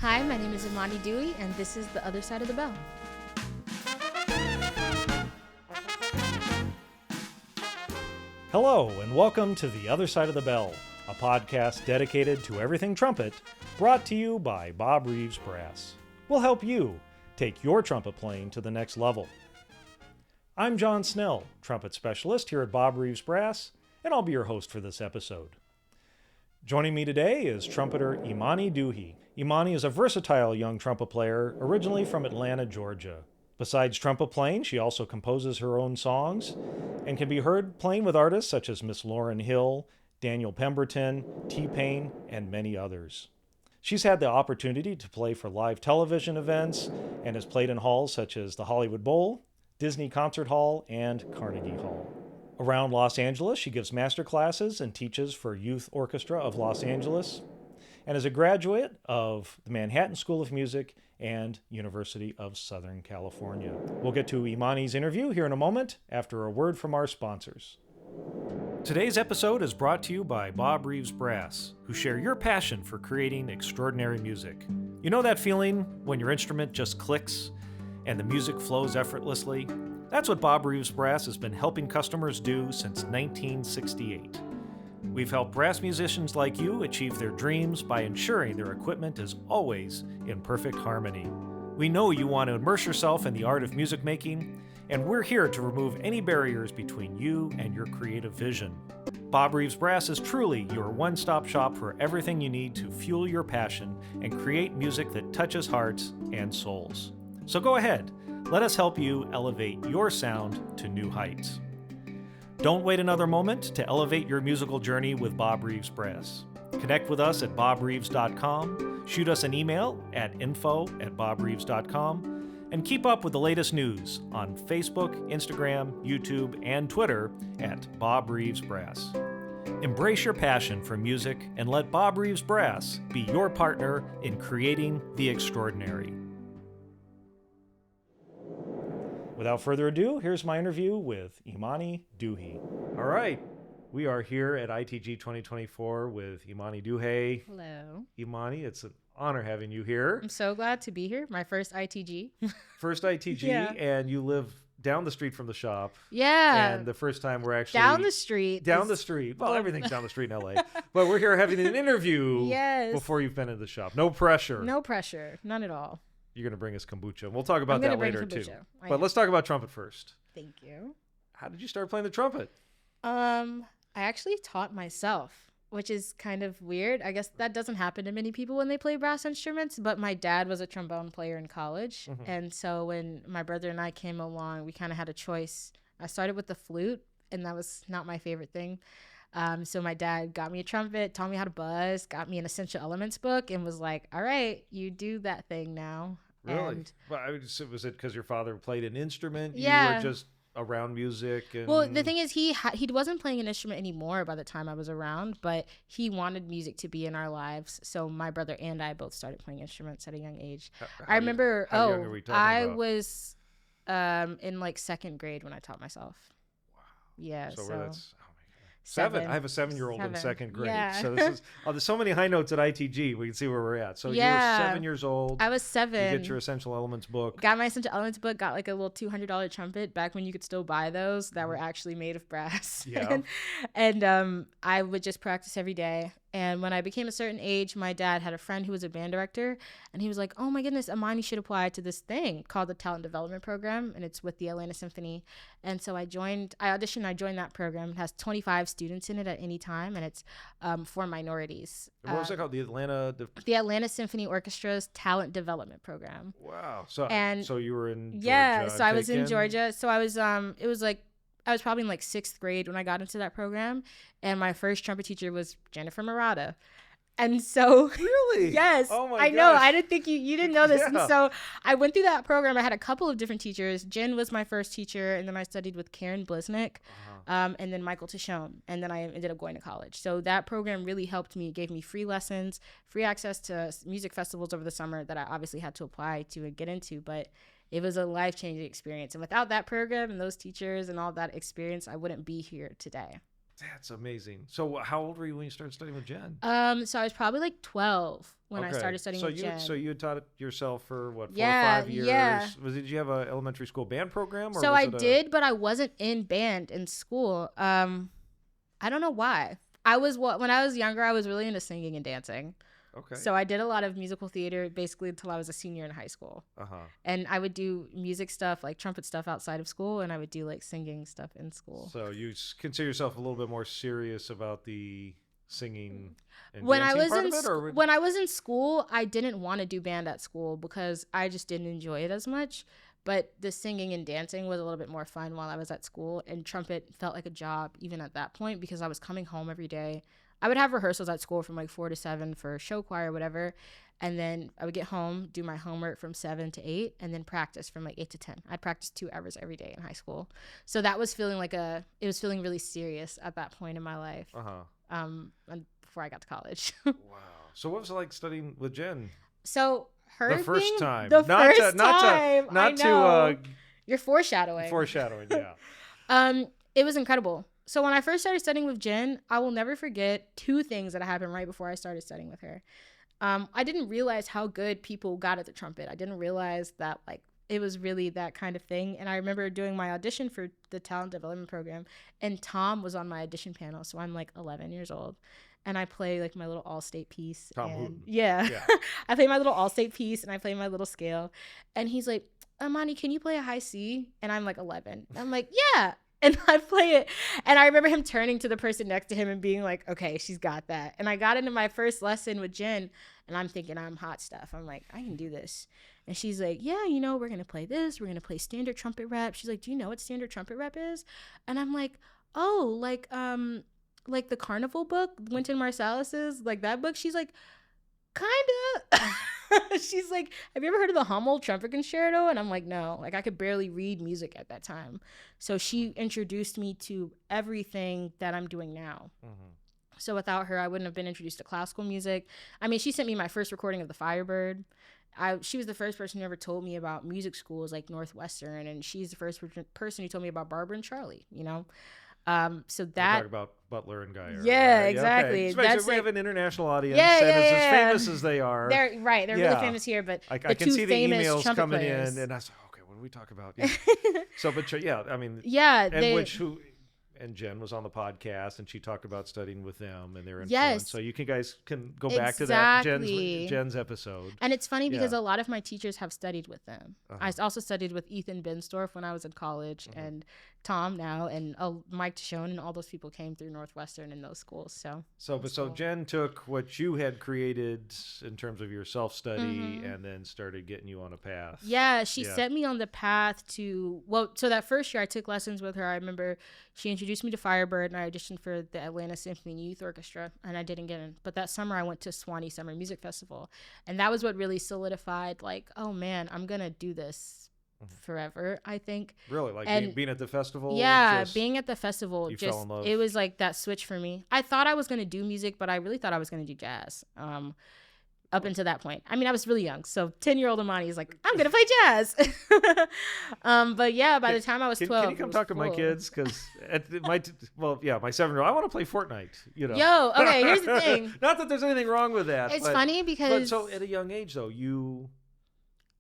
Hi, my name is Imani Duhe, and this is The Other Side of the Bell. Hello, and welcome to The Other Side of the Bell, a podcast dedicated to everything trumpet, brought to you by Bob Reeves Brass. We'll help you take your trumpet playing to the next level. I'm John Snell, trumpet specialist here at Bob Reeves Brass, and I'll be your host for this episode. Joining me today is trumpeter Imani Duhe. Imani is a versatile young trumpet player originally from Atlanta, Georgia. Besides trumpet playing, she also composes her own songs and can be heard playing with artists such as Miss Lauryn Hill, Daniel Pemberton, T-Pain, and many others. She's had the opportunity to play for live television events and has played in halls such as the Hollywood Bowl, Disney Concert Hall, and Carnegie Hall. Around Los Angeles, she gives master classes and teaches for Youth Orchestra of Los Angeles, and is a graduate of the Manhattan School of Music and University of Southern California. We'll get to Imani's interview here in a moment after a word from our sponsors. Today's episode is brought to you by Bob Reeves Brass, who share your passion for creating extraordinary music. You know that feeling when your instrument just clicks and the music flows effortlessly? That's what Bob Reeves Brass has been helping customers do since 1968. We've helped brass musicians like you achieve their dreams by ensuring their equipment is always in perfect harmony. We know you want to immerse yourself in the art of music making, and we're here to remove any barriers between you and your creative vision. Bob Reeves Brass is truly your one-stop shop for everything you need to fuel your passion and create music that touches hearts and souls. So go ahead, let us help you elevate your sound to new heights. Don't wait another moment to elevate your musical journey with Bob Reeves Brass. Connect with us at bobreeves.com, shoot us an email at info@bobreeves.com, and keep up with the latest news on Facebook, Instagram, YouTube, and Twitter at Bob Reeves Brass. Embrace your passion for music and let Bob Reeves Brass be your partner in creating the extraordinary. Without further ado, here's my interview with Imani Duhe. All right, we are here at ITG 2024 with Imani Duhe. Hello. Imani, it's an honor having you here. I'm so glad to be here. My first ITG. First ITG, Yeah. And you live down the street from the shop. Yeah. And the first time we're actually... Down the street. Down the street. Well, everything's down the street in LA. But we're here having an interview before you've been in the shop. No pressure. No pressure. None at all. You're going to bring us kombucha. We'll talk about that later, too. But let's talk about trumpet first. Thank you. How did you start playing the trumpet? I actually taught myself, which is kind of weird. I guess that doesn't happen to many people when they play brass instruments, but my dad was a trombone player in college. Mm-hmm. And so when my brother and I came along, we kind of had a choice. I started with the flute, and that was not my favorite thing. So my dad got me a trumpet, taught me how to buzz, got me an Essential Elements book, and was like, all right, you do that thing now. Really? Was it because your father played an instrument? Yeah. You were just around music? Well, the thing is, he wasn't playing an instrument anymore by the time I was around, but he wanted music to be in our lives. So my brother and I both started playing instruments at a young age. I remember, was in like second grade when I taught myself. Wow. Yeah. So that's... Seven. I have a 7-year-old in second grade. Yeah. So this is there's so many high notes at ITG. We can see where we're at. So you were 7 years old. I was 7. You get your Essential Elements book. Got my Essential Elements book. Got like a little $200 trumpet back when you could still buy those that were actually made of brass. Yeah. and I would just practice every day. And when I became a certain age, my dad had a friend who was a band director, and he was like, oh my goodness, Imani should apply to this thing called the Talent Development Program, and it's with the Atlanta Symphony. And so I auditioned, I joined that program. It has 25 students in it at any time, and it's for minorities. What was it called? The Atlanta Symphony Orchestra's Talent Development Program. Wow. So you were in Georgia. Yeah, so I was in Georgia. So I was, it was like, I was probably in like 6th grade when I got into that program, and my first trumpet teacher was Jennifer Murata. And so really, yes, oh my I gosh. know. I didn't think you didn't know this. Yeah. And so I went through that program. I had a couple of different teachers. Jen was my first teacher, and then I studied with Karen Bliznick, and then Michael Tashone, and then I ended up going to college. So that program really helped me, gave me free lessons, free access to music festivals over the summer that I obviously had to apply to and get into, but it was a life-changing experience. And without that program and those teachers and all that experience, I wouldn't be here today. That's amazing. So how old were you when you started studying with Jen? So I was probably like 12 when I started studying with Jen. So you had taught it yourself for what, 4 or 5 years? Yeah. Did you have an elementary school band program? Or so I did, but I wasn't in band in school. I don't know why. When I was younger, I was really into singing and dancing. Okay. So I did a lot of musical theater basically until I was a senior in high school. And I would do music stuff, like trumpet stuff outside of school, and I would do like singing stuff in school. So you consider yourself a little bit more serious about the singing and when dancing part of it? When I was in school, I didn't want to do band at school because I just didn't enjoy it as much. But the singing and dancing was a little bit more fun while I was at school, and trumpet felt like a job even at that point because I was coming home every day. I would have rehearsals at school from like 4 to 7 for show choir or whatever. And then I would get home, do my homework from 7 to 8, and then practice from like 8 to 10. I'd practice 2 hours every day in high school. So that was feeling it was feeling really serious at that point in my life. And before I got to college. Wow. So what was it like studying with Jen? So the first time. You're foreshadowing. Foreshadowing, yeah. It was incredible. So when I first started studying with Jen, I will never forget 2 things that happened right before I started studying with her. I didn't realize how good people got at the trumpet. I didn't realize that like it was really that kind of thing. And I remember doing my audition for the talent development program, and Tom was on my audition panel. So I'm like 11 years old, and I play like my little all-state piece. Yeah. I play my little all-state piece, and I play my little scale. And he's like, Imani, can you play a high C? And I'm like 11. I'm like, yeah. And I play it. And I remember him turning to the person next to him and being like, okay, she's got that. And I got into my first lesson with Jen, and I'm thinking I'm hot stuff. I'm like, I can do this. And she's like, yeah, we're going to play this. We're going to play standard trumpet rep. She's like, do you know what standard trumpet rep is? And I'm like, oh, like the Carnival book, Wynton Marsalis's, like that book. She's like, kind of. She's like, have you ever heard of the Hummel trumpet concerto? And I'm like, no, like I could barely read music at that time. So she introduced me to everything that I'm doing now. So without her, I wouldn't have been introduced to classical music. I mean, she sent me my first recording of the Firebird. She was the first person who ever told me about music schools like Northwestern, and she's the first person who told me about Barbara and Charlie, So that talk about Butler and Geyer. Yeah, right? Exactly. Okay. We have an international audience, and it's as famous as they are. They're right. They're really famous here, but I can see the emails coming in, and I was like, okay, what do we talk about? Yeah. So, but I mean, and Jen was on the podcast, and she talked about studying with them and their influence. Yes. So you guys can go back to that Jen's episode. And it's funny because a lot of my teachers have studied with them. I also studied with Ethan Benstorff when I was in college, and Tom now, and Mike Tishone, and all those people came through Northwestern in those schools. So Jen took what you had created in terms of your self-study and then started getting you on a path. Yeah, she set me on the path so that first year I took lessons with her. I remember she introduced me to Firebird, and I auditioned for the Atlanta Symphony Youth Orchestra, and I didn't get in. But that summer I went to Swanee Summer Music Festival, and that was what really solidified, like, oh man, I'm gonna do this forever, I think. Really? Like being at the festival? Yeah, being at the festival, fell in love. It was like that switch for me. I thought I was going to do music, but I really thought I was going to do jazz up until that point. I mean, I was really young, so 10-year-old Imani is like, I'm going to play jazz. But yeah, by the time I was 12. Can you come talk to my kids? Because my 7-year-old, I want to play Fortnite, Yo, okay, here's the thing. Not that there's anything wrong with that. It's funny because... So at a young age, though,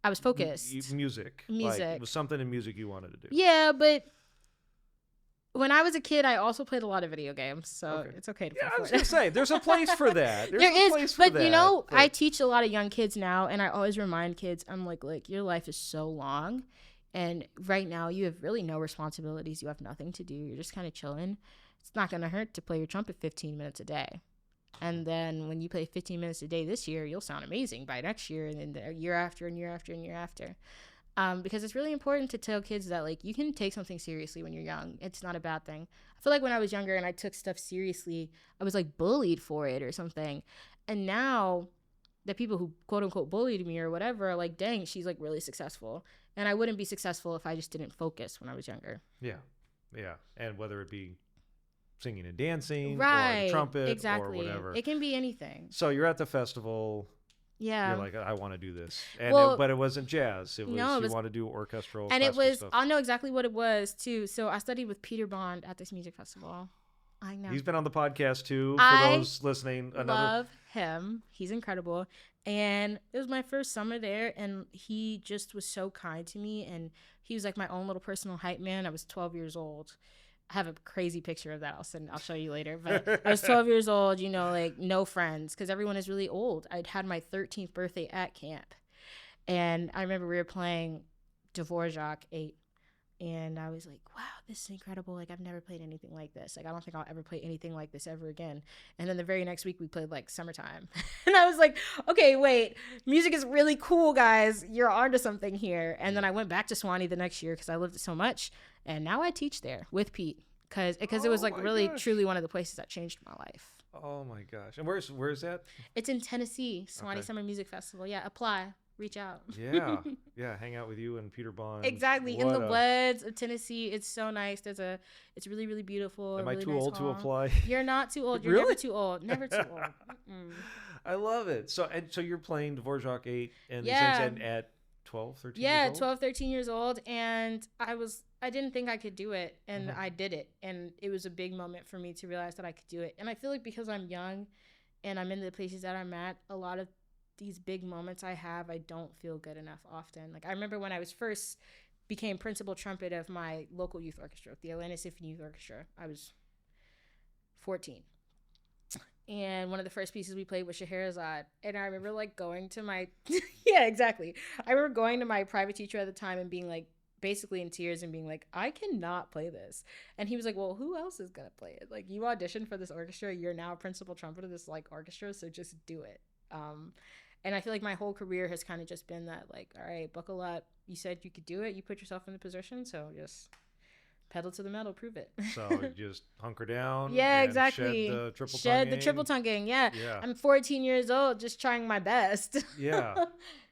I was focused. Music. Like, it was something in music you wanted to do. Yeah, but when I was a kid, I also played a lot of video games, so it's okay to play. I was going to say, there's a place for that. I teach a lot of young kids now, and I always remind kids, I'm like, your life is so long, and right now you have really no responsibilities. You have nothing to do. You're just kind of chilling. It's not going to hurt to play your trumpet 15 minutes a day. And then when you play 15 minutes a day this year, you'll sound amazing by next year, and then the year after and year after and year after. Because it's really important to tell kids that, like, you can take something seriously when you're young. It's not a bad thing. I feel like when I was younger and I took stuff seriously, I was, like, bullied for it or something. And now the people who, quote-unquote, bullied me or whatever are like, dang, she's, like, really successful. And I wouldn't be successful if I just didn't focus when I was younger. Yeah. Yeah. And whether it be singing and dancing, right, or the trumpet, exactly, or whatever. It can be anything. So you're at the festival. Yeah. You're like, I want to do this. And but it wasn't jazz. You want to do orchestral. And stuff. I'll know exactly what it was too. So I studied with Peter Bond at this music festival. I know. He's been on the podcast too. For I those listening, love him. He's incredible. And it was my first summer there, and he just was so kind to me. And he was like my own little personal hype man. I was 12 years old. I have a crazy picture of that. I'll show you later. But I was 12 years old, you know, like no friends because everyone is really old. I'd had my 13th birthday at camp. And I remember we were playing Dvorak 8. And I was like, wow, this is incredible. Like, I've never played anything like this. Like, I don't think I'll ever play anything like this ever again. And then the very next week, we played, like, Summertime. And I was like, okay, wait, music is really cool, guys. You're onto something here. And then I went back to Swanee the next year because I loved it so much. And now I teach there with Pete because it was, like, really, truly one of the places that changed my life. Oh, my gosh. And where's that? It's in Tennessee, Swanee Summer Music Festival. Yeah, apply. Reach out. Yeah, hang out with you and Peter Bond. Exactly, in the woods of Tennessee. It's so nice. It's really, really beautiful. Am really I too nice old hall. to apply? You're not too old. You're Really? never too old. Never too old. I love it. So you're playing Dvorak 8 and at 12, 13 yeah, years old? 12, 13 years old. And I didn't think I could do it. And I did it. And it was a big moment for me to realize that I could do it. And I feel like because I'm young and I'm in the places that I'm at, a lot of these big moments I don't feel good enough often. Like I remember when I was first became principal trumpet of my local youth orchestra, the Atlanta Symphony Youth Orchestra. I was 14. And one of the first pieces we played was Scheherazade. And I remember like going to my, yeah, exactly. I remember going to my private teacher at the time and being like, basically in tears and being like, I cannot play this. And he was like, well, who else is going to play it? Like you auditioned for this orchestra. You're now a principal trumpet of this like orchestra. So just do it. And I feel like my whole career has kind of just been that, like, all right, buckle up. You said you could do it. You put yourself in the position. So just pedal to the metal, prove it. So just hunker down. Yeah, and exactly. Shed the triple tonguing. Yeah. Yeah. I'm 14 years old, just trying my best. Yeah.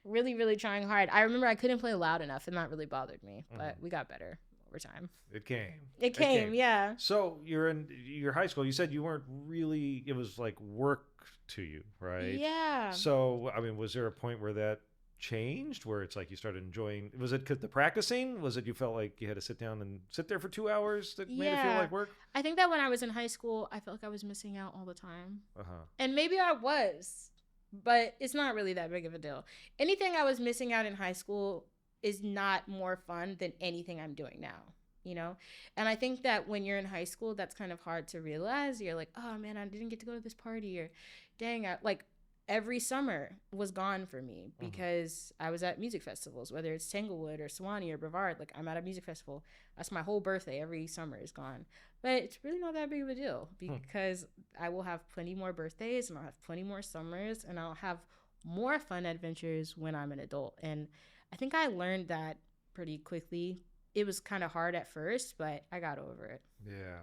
Really, really trying hard. I remember I couldn't play loud enough, and that really bothered me. But we got better over time. It came. It came, yeah. So you're in your high school. You said you weren't really, it was like work to you, right? Yeah. So, I mean, was there a point where that changed, where it's like you started enjoying, was it the practicing? Was it you felt like you had to sit down and sit there for 2 hours that made it feel like work? I think that when I was in high school, I felt like I was missing out all the time. Uh-huh. And maybe I was, but it's not really that big of a deal. Anything I was missing out in high school is not more fun than anything I'm doing now, you know? And I think that when you're in high school, that's kind of hard to realize. You're like, oh man, I didn't get to go to this party, or dang, like every summer was gone for me because I was at music festivals, whether it's Tanglewood or Swanee or Brevard. Like I'm at a music festival. That's my whole birthday. Every summer is gone. But it's really not that big of a deal because I will have plenty more birthdays and I'll have plenty more summers and I'll have more fun adventures when I'm an adult. And I think I learned that pretty quickly. It was kind of hard at first, but I got over it.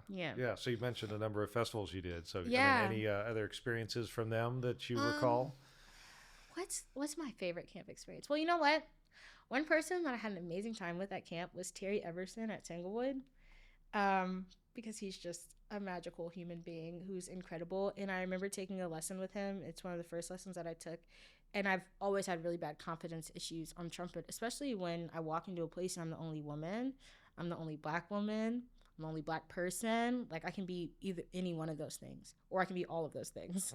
Yeah. So you mentioned a number of festivals you did. So yeah. I mean, any other experiences from them that you recall? What's my favorite camp experience? Well, you know what? One person that I had an amazing time with at camp was Terry Everson at Tanglewood, because he's just a magical human being who's incredible. And I remember taking a lesson with him. It's one of the first lessons that I took. And I've always had really bad confidence issues on trumpet, especially when I walk into a place and I'm the only woman. I'm the only Black woman. I'm the only Black person. Like I can be either any one of those things, or I can be all of those things.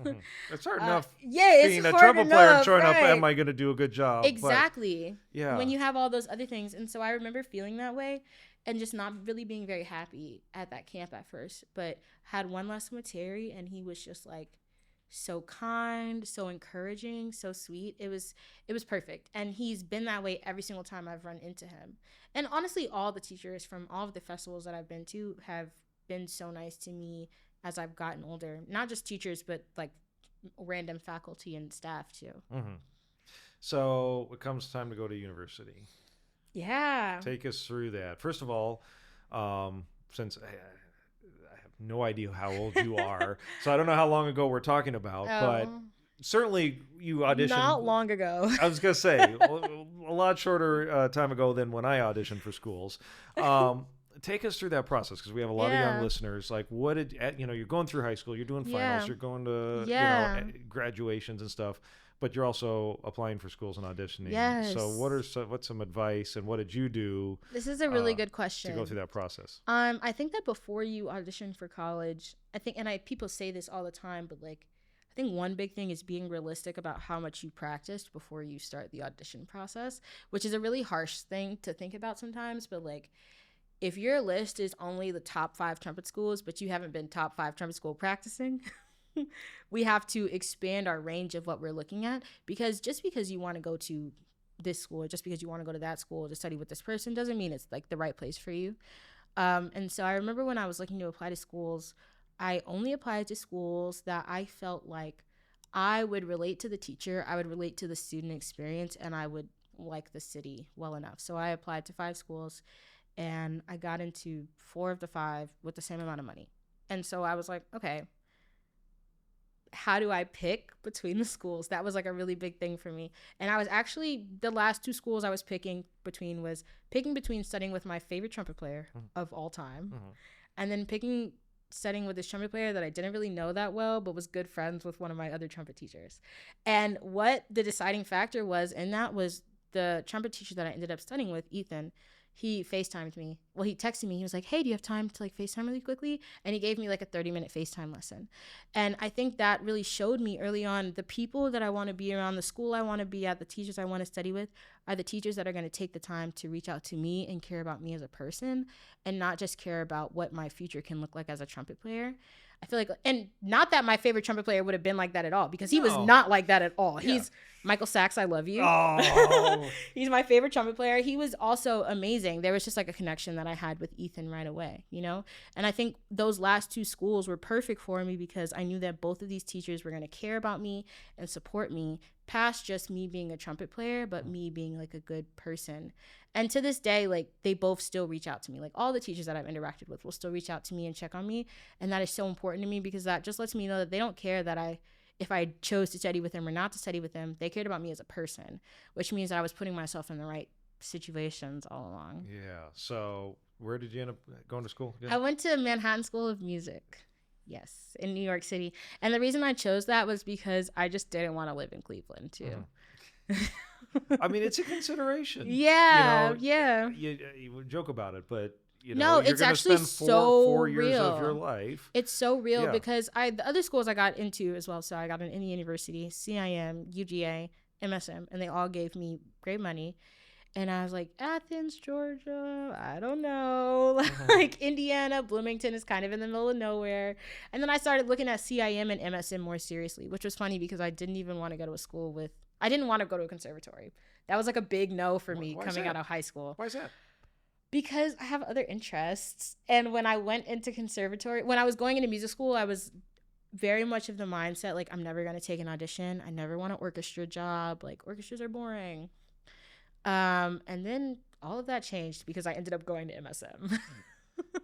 It's hard enough being a trumpet player and showing up, am I going to do a good job? Exactly. But, yeah. When you have all those other things. And so I remember feeling that way and just not really being very happy at that camp at first. But had one lesson with Terry and he was just like, so kind, so encouraging, so sweet. It was perfect. And he's been that way every single time I've run into him. And honestly, all the teachers from all of the festivals that I've been to have been so nice to me as I've gotten older. Not just teachers, but like random faculty and staff too. So it comes time to go to university. Yeah. Take us through that. First of all, since I have no idea how old you are, so I don't know how long ago we're talking about, but certainly you auditioned. Not long ago. I was going to say, a lot shorter time ago than when I auditioned for schools. Take us through that process, because we have a lot of young listeners. Like, what did, you're going through high school, you're doing finals, you're going to, graduations and stuff. but you're also applying for schools and auditioning. Yes. So what's some advice, and what did you do? This is a really good question. To go through that process. I think that before you audition for college, people say this all the time, but like, I think one big thing is being realistic about how much you practiced before you start the audition process, which is a really harsh thing to think about sometimes. But like, if your list is only the top 5 trumpet schools, but you haven't been top 5 trumpet school practicing, we have to expand our range of what we're looking at, because just because you want to go to this school or just because you want to go to that school to study with this person doesn't mean it's like the right place for you. And so I remember when I was looking to apply to schools, I only applied to schools that I felt like I would relate to the teacher, I would relate to the student experience, and I would like the city well enough. So I applied to 5 schools, and I got into 4 of the 5 with the same amount of money. And so I was like, okay, how do I pick between the schools? That was like a really big thing for me. And I was actually, the last 2 schools I was picking between studying with my favorite trumpet player of all time, and then studying with this trumpet player that I didn't really know that well, but was good friends with one of my other trumpet teachers. And what the deciding factor was in that was the trumpet teacher that I ended up studying with, Ethan. He FaceTimed me. Well, he texted me. He was like, hey, do you have time to like FaceTime really quickly? And he gave me like a 30-minute FaceTime lesson. And I think that really showed me early on the people that I want to be around, the school I want to be at, the teachers I want to study with are the teachers that are going to take the time to reach out to me and care about me as a person, and not just care about what my future can look like as a trumpet player. I feel like, and not that my favorite trumpet player would have been like that at all, because he was not like that at all. Yeah. He's Michael Sachs, I love you. Oh. He's my favorite trumpet player. He was also amazing. There was just like a connection that I had with Ethan right away, you know? And I think those last 2 schools were perfect for me because I knew that both of these teachers were going to care about me and support me past just me being a trumpet player, but me being like a good person. And to this day, like, they both still reach out to me. Like, all the teachers that I've interacted with will still reach out to me and check on me. And that is so important to me, because that just lets me know that they don't care that if I chose to study with them or not to study with them. They cared about me as a person, which means that I was putting myself in the right situations all along. Yeah. So where did you end up going to school again? I went to Manhattan School of Music. Yes, in New York City. And the reason I chose that was because I just didn't want to live in Cleveland, too. I mean, it's a consideration. Yeah, You would joke about it, but no, you're it's actually spend so 4 years real. of your life. It's so real because the other schools I got into as well. So I got an Indiana University, CIM, UGA, MSM, and they all gave me great money. And I was like, Athens, Georgia, I don't know. Like, Indiana, Bloomington is kind of in the middle of nowhere. And then I started looking at CIM and MSM more seriously, which was funny because I didn't even want to go to a school I didn't want to go to a conservatory. That was like a big no for me coming out of high school. Why is that? Because I have other interests. And when I went into conservatory, when I was going into music school, I was very much of the mindset, like, I'm never going to take an audition. I never want an orchestra job. Like, orchestras are boring. And then all of that changed because I ended up going to MSM.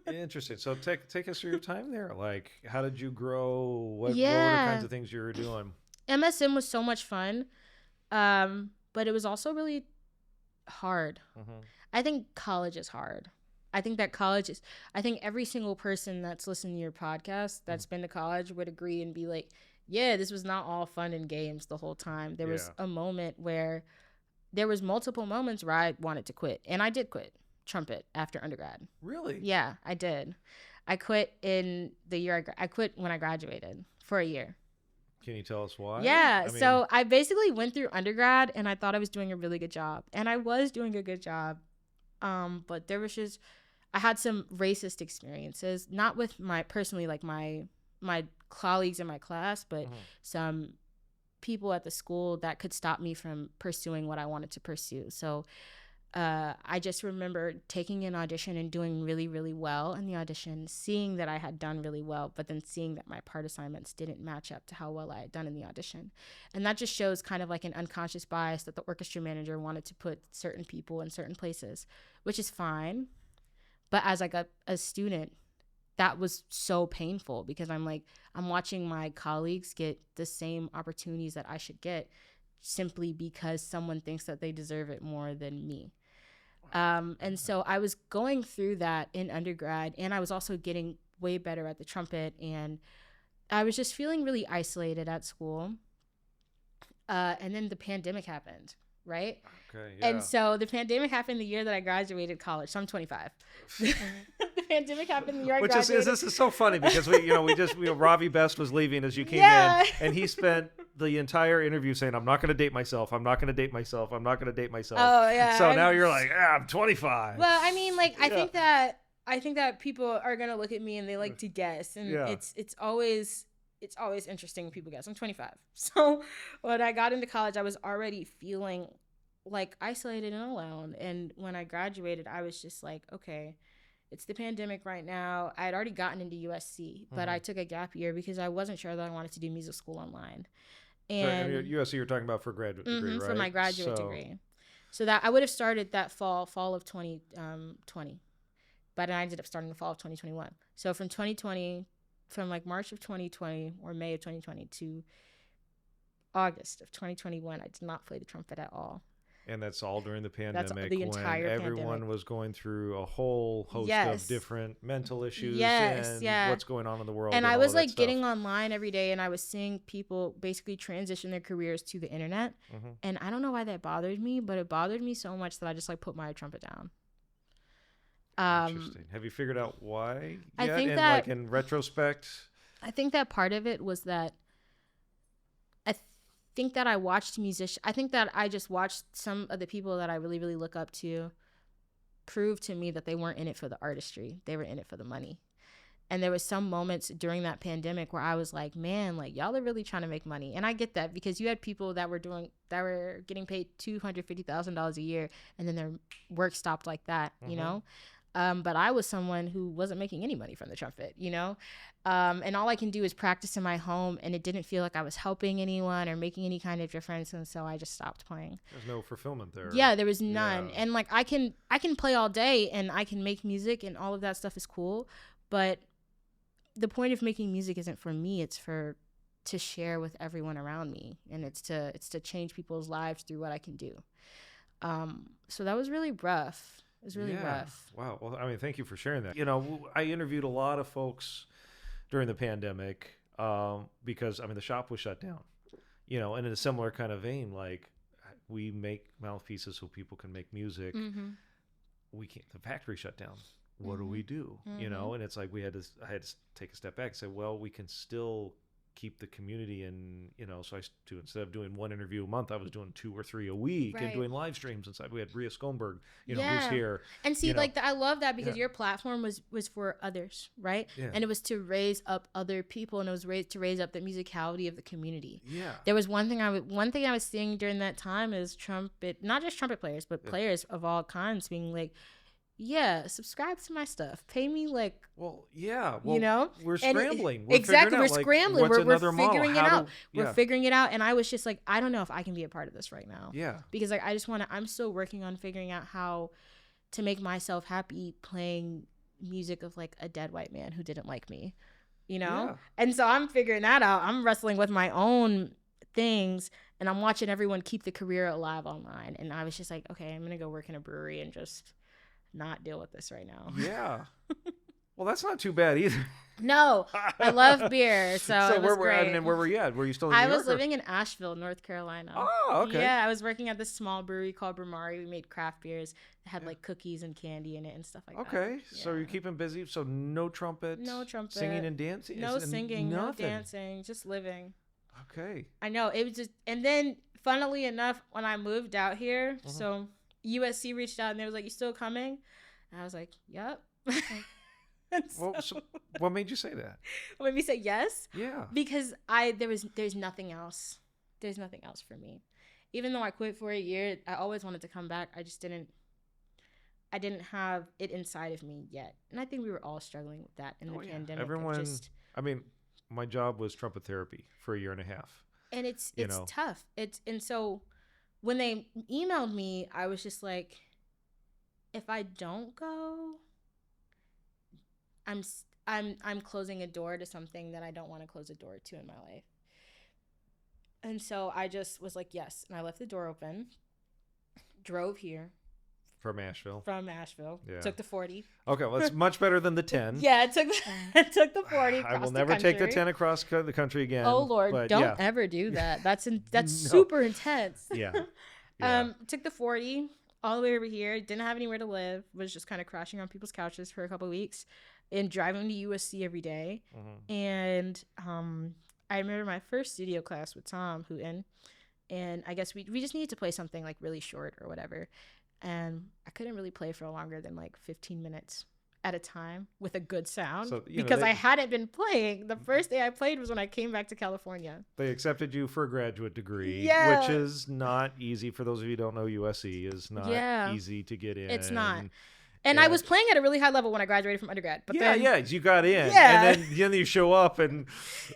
Interesting. So take us through your time there. Like, how did you grow? What were the kinds of things you were doing? MSM was so much fun, but it was also really hard. I think college is hard. I think every single person that's listening to your podcast that's been to college would agree and be like, yeah, this was not all fun and games the whole time. There was a moment where there was multiple moments where I wanted to quit. And I did quit trumpet after undergrad. Really? Yeah, I did. I quit in the year I quit when I graduated for a year. Can you tell us why? Yeah. So I basically went through undergrad and I thought I was doing a really good job. And I was doing a good job. But there was I had some racist experiences, not with my colleagues in my class, but some people at the school that could stop me from pursuing what I wanted to pursue. So I just remember taking an audition and doing really, really well in the audition, seeing that I had done really well, but then seeing that my part assignments didn't match up to how well I had done in the audition. And that just shows kind of like an unconscious bias that the orchestra manager wanted to put certain people in certain places, which is fine. But as like a student, that was so painful because I'm watching my colleagues get the same opportunities that I should get simply because someone thinks that they deserve it more than me. And so I was going through that in undergrad, and I was also getting way better at the trumpet, and I was just feeling really isolated at school. And then the pandemic happened, right? Okay, yeah. And so the pandemic happened the year that I graduated college. So I'm 25. The pandemic happened the year I graduated. This is so funny because Ravi Best was leaving as you came in, and he spent the entire interview saying, "I'm not going to date myself. I'm not going to date myself. I'm not going to date myself." Oh yeah. So now you're like, I'm 25. Well, I mean, like, I think that people are gonna look at me and they like to guess, and it's always interesting when people guess. I'm 25, so when I got into college, I was already feeling like isolated and alone. And when I graduated, I was just like, okay, it's the pandemic right now. I had already gotten into USC, but I took a gap year because I wasn't sure that I wanted to do music school online. And USC you're talking about for graduate degree, right? For my graduate degree. So that I would have started that fall of 2020, but I ended up starting the fall of 2021. So from 2020, from like March of 2020 or May of 2020 to August of 2021, I did not play the trumpet at all. And that's all during the pandemic. That's the entire when everyone pandemic. was going through a whole host of different mental issues and what's going on in the world. And I was like getting online every day, and I was seeing people basically transition their careers to the internet. And I don't know why that bothered me, but it bothered me so much that I just like put my trumpet down. Interesting. Have you figured out why yet? I think like in retrospect? I think that part of it was that I think that I watched musicians. I think that I just watched some of the people that I really, really look up to prove to me that they weren't in it for the artistry. They were in it for the money. And there was some moments during that pandemic where I was like, man, like y'all are really trying to make money. And I get that because you had people that were getting paid $250,000 a year, and then their work stopped like that, you know? But I was someone who wasn't making any money from the trumpet, you know? And all I can do is practice in my home, and it didn't feel like I was helping anyone or making any kind of difference, and so I just stopped playing. There's no fulfillment there. Yeah, there was none. Yeah. And like I can play all day and I can make music and all of that stuff is cool, but the point of making music isn't for me, it's to share with everyone around me, and it's to change people's lives through what I can do. So that was really rough. It was really rough. Wow. Well, I mean, thank you for sharing that. You know, I interviewed a lot of folks during the pandemic because, I mean, the shop was shut down, you know, and in a similar kind of vein, like we make mouthpieces so people can make music. We can't, the factory shut down. What do we do? You know, and it's like I had to take a step back and say, well, we can still keep the community in, you know, so instead of doing one interview a month, I was doing 2 or 3 a week and doing live streams inside. We had Rhea Skonberg, you know, who's here. And see, like, I love that because your platform was for others, right? Yeah. And it was to raise up other people, and it was to raise up the musicality of the community. Yeah. There was one thing I was seeing during that time is trumpet, not just trumpet players, but players of all kinds being like, yeah, subscribe to my stuff. Pay me like. Well, yeah. Well, you know, we're scrambling. We're scrambling. We're figuring it out. We're figuring it out. And I was just like, I don't know if I can be a part of this right now. Yeah. Because like I'm still working on figuring out how to make myself happy playing music of like a dead white man who didn't like me, you know? Yeah. And so I'm figuring that out. I'm wrestling with my own things, and I'm watching everyone keep the career alive online. And I was just like, okay, I'm going to go work in a brewery and just not deal with this right now. Yeah. Well, that's not too bad either. No, I love beer, so it was great. And where were you at? Were you still in New York? I was living in Asheville, North Carolina. Oh, okay. Yeah, I was working at this small brewery called Brumari. We made craft beers that had like cookies and candy in it and stuff like that. Okay, so you're keeping busy. So no trumpet. No trumpet. Singing and dancing. No singing, no dancing, just living. Okay. I know, it was just, and then funnily enough, when I moved out here, so USC reached out and they was like, "You still coming?" And I was like, "Yep." So what made you say that? What made me say yes? Yeah. Because there's nothing else. There's nothing else for me. Even though I quit for a year, I always wanted to come back. I didn't have it inside of me yet. And I think we were all struggling with that in the pandemic. Everyone, I mean, my job was trumpet therapy for a year and a half. And it's tough. And so when they emailed me, I was just like, if I don't go, I'm closing a door to something that I don't want to close a door to in my life. And so I just was like, yes. And I left the door open, drove here, From Asheville. Yeah. Took the 40. Okay, well, it's much better than the 10. Yeah, it took the 40. I will never take the 10 across the country again. Oh Lord, don't ever do that. That's super intense. Yeah. Took the 40 all the way over here. Didn't have anywhere to live. Was just kind of crashing on people's couches for a couple of weeks, and driving to USC every day. And I remember my first studio class with Tom Hooten, and I guess we just needed to play something like really short or whatever. And I couldn't really play for longer than like 15 minutes at a time with a good sound because I hadn't been playing. The first day I played was when I came back to California. They accepted you for a graduate degree, which is not easy. For those of you who don't know, USC is not easy to get in. It's not. And I was playing at a really high level when I graduated from undergrad. But you got in. Yeah. And then you show up and...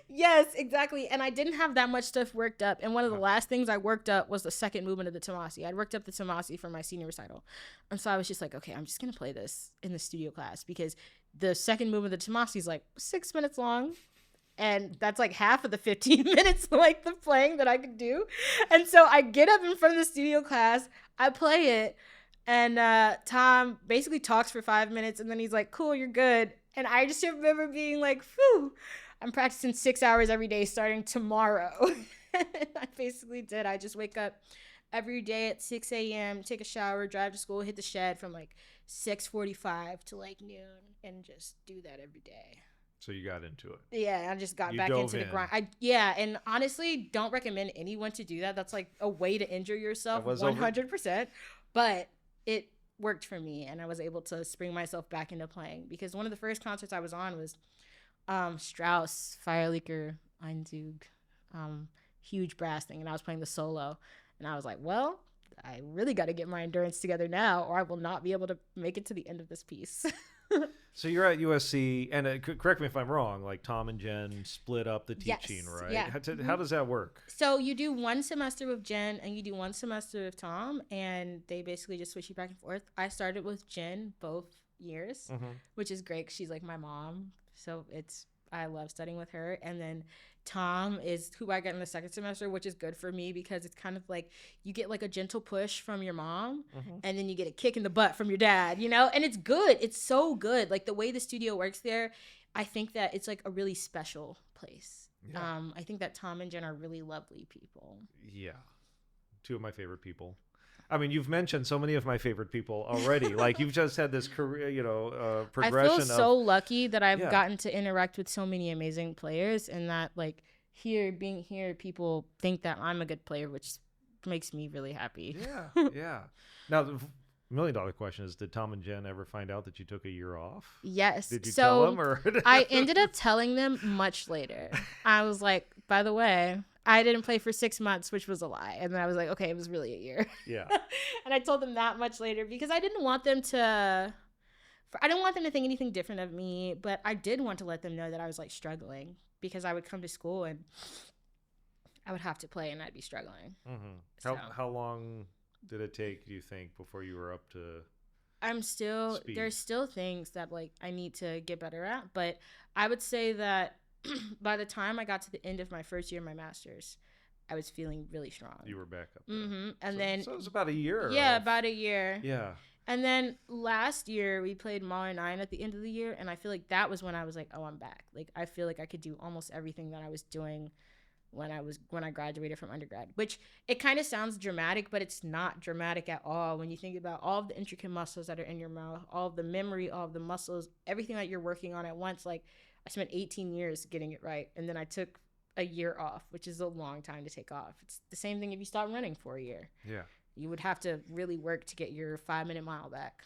Yes, exactly. And I didn't have that much stuff worked up. And one of the last things I worked up was the second movement of the Tomasi. I'd worked up the Tomasi for my senior recital. And so I was just like, okay, I'm just going to play this in the studio class because the second movement of the Tomasi is like 6 minutes long. And that's like half of the 15 minutes like the playing that I could do. And so I get up in front of the studio class, I play it. And Tom basically talks for 5 minutes, and then he's like, cool, you're good. And I just remember being like, phew, I'm practicing 6 hours every day starting tomorrow. I basically did. I just wake up every day at 6 a.m., take a shower, drive to school, hit the shed from like 6:45 to like noon, and just do that every day. So you got into it. Yeah, I just got back into the grind. And honestly, don't recommend anyone to do that. That's like a way to injure yourself 100%. But it worked for me, and I was able to spring myself back into playing because one of the first concerts I was on was Strauss, Feierlicher, Einzug, huge brass thing, and I was playing the solo, and I was like, well, I really got to get my endurance together now, or I will not be able to make it to the end of this piece. So you're at USC, and correct me if I'm wrong, like Tom and Jen split up the teaching, right? Yeah. How does that work? So you do one semester with Jen, and you do one semester with Tom, and they basically just switch you back and forth. I started with Jen both years, which is great 'cause she's like my mom, so I love studying with her. And then Tom is who I got in the second semester, which is good for me because it's kind of like you get like a gentle push from your mom and then you get a kick in the butt from your dad, you know? And it's good. It's so good. Like the way the studio works there, I think that it's like a really special place. Yeah. I think that Tom and Jen are really lovely people. Yeah. Two of my favorite people. I mean, you've mentioned so many of my favorite people already. Like you've just had this career, progression. I feel so lucky that I've gotten to interact with so many amazing players, and that like being here, people think that I'm a good player, which makes me really happy. Yeah, yeah. Now the $1 million question is: did Tom and Jen ever find out that you took a year off? Yes. Did you tell them, or I ended up telling them much later. I was like, by the way, I didn't play for 6 months, which was a lie. And then I was like, okay, it was really a year. Yeah. And I told them that much later because I didn't want them to think anything different of me, but I did want to let them know that I was like struggling because I would come to school and I would have to play and I'd be struggling. Mm-hmm. How long did it take, do you think, before you were up to speed? There's still things that like I need to get better at, but I would say that by the time I got to the end of my first year of my master's, I was feeling really strong. You were back up there. And so it was about a year. Yeah, about a year. Yeah. And then last year we played Mahler 9 at the end of the year, and I feel like that was when I was like, oh, I'm back. Like I feel like I could do almost everything that I was doing when I graduated from undergrad, which it kind of sounds dramatic, but it's not dramatic at all. When you think about all of the intricate muscles that are in your mouth, all of the memory, all of the muscles, everything that you're working on at once, like I spent 18 years getting it right. And then I took a year off, which is a long time to take off. It's the same thing if you stop running for a year. Yeah. You would have to really work to get your 5-minute mile back.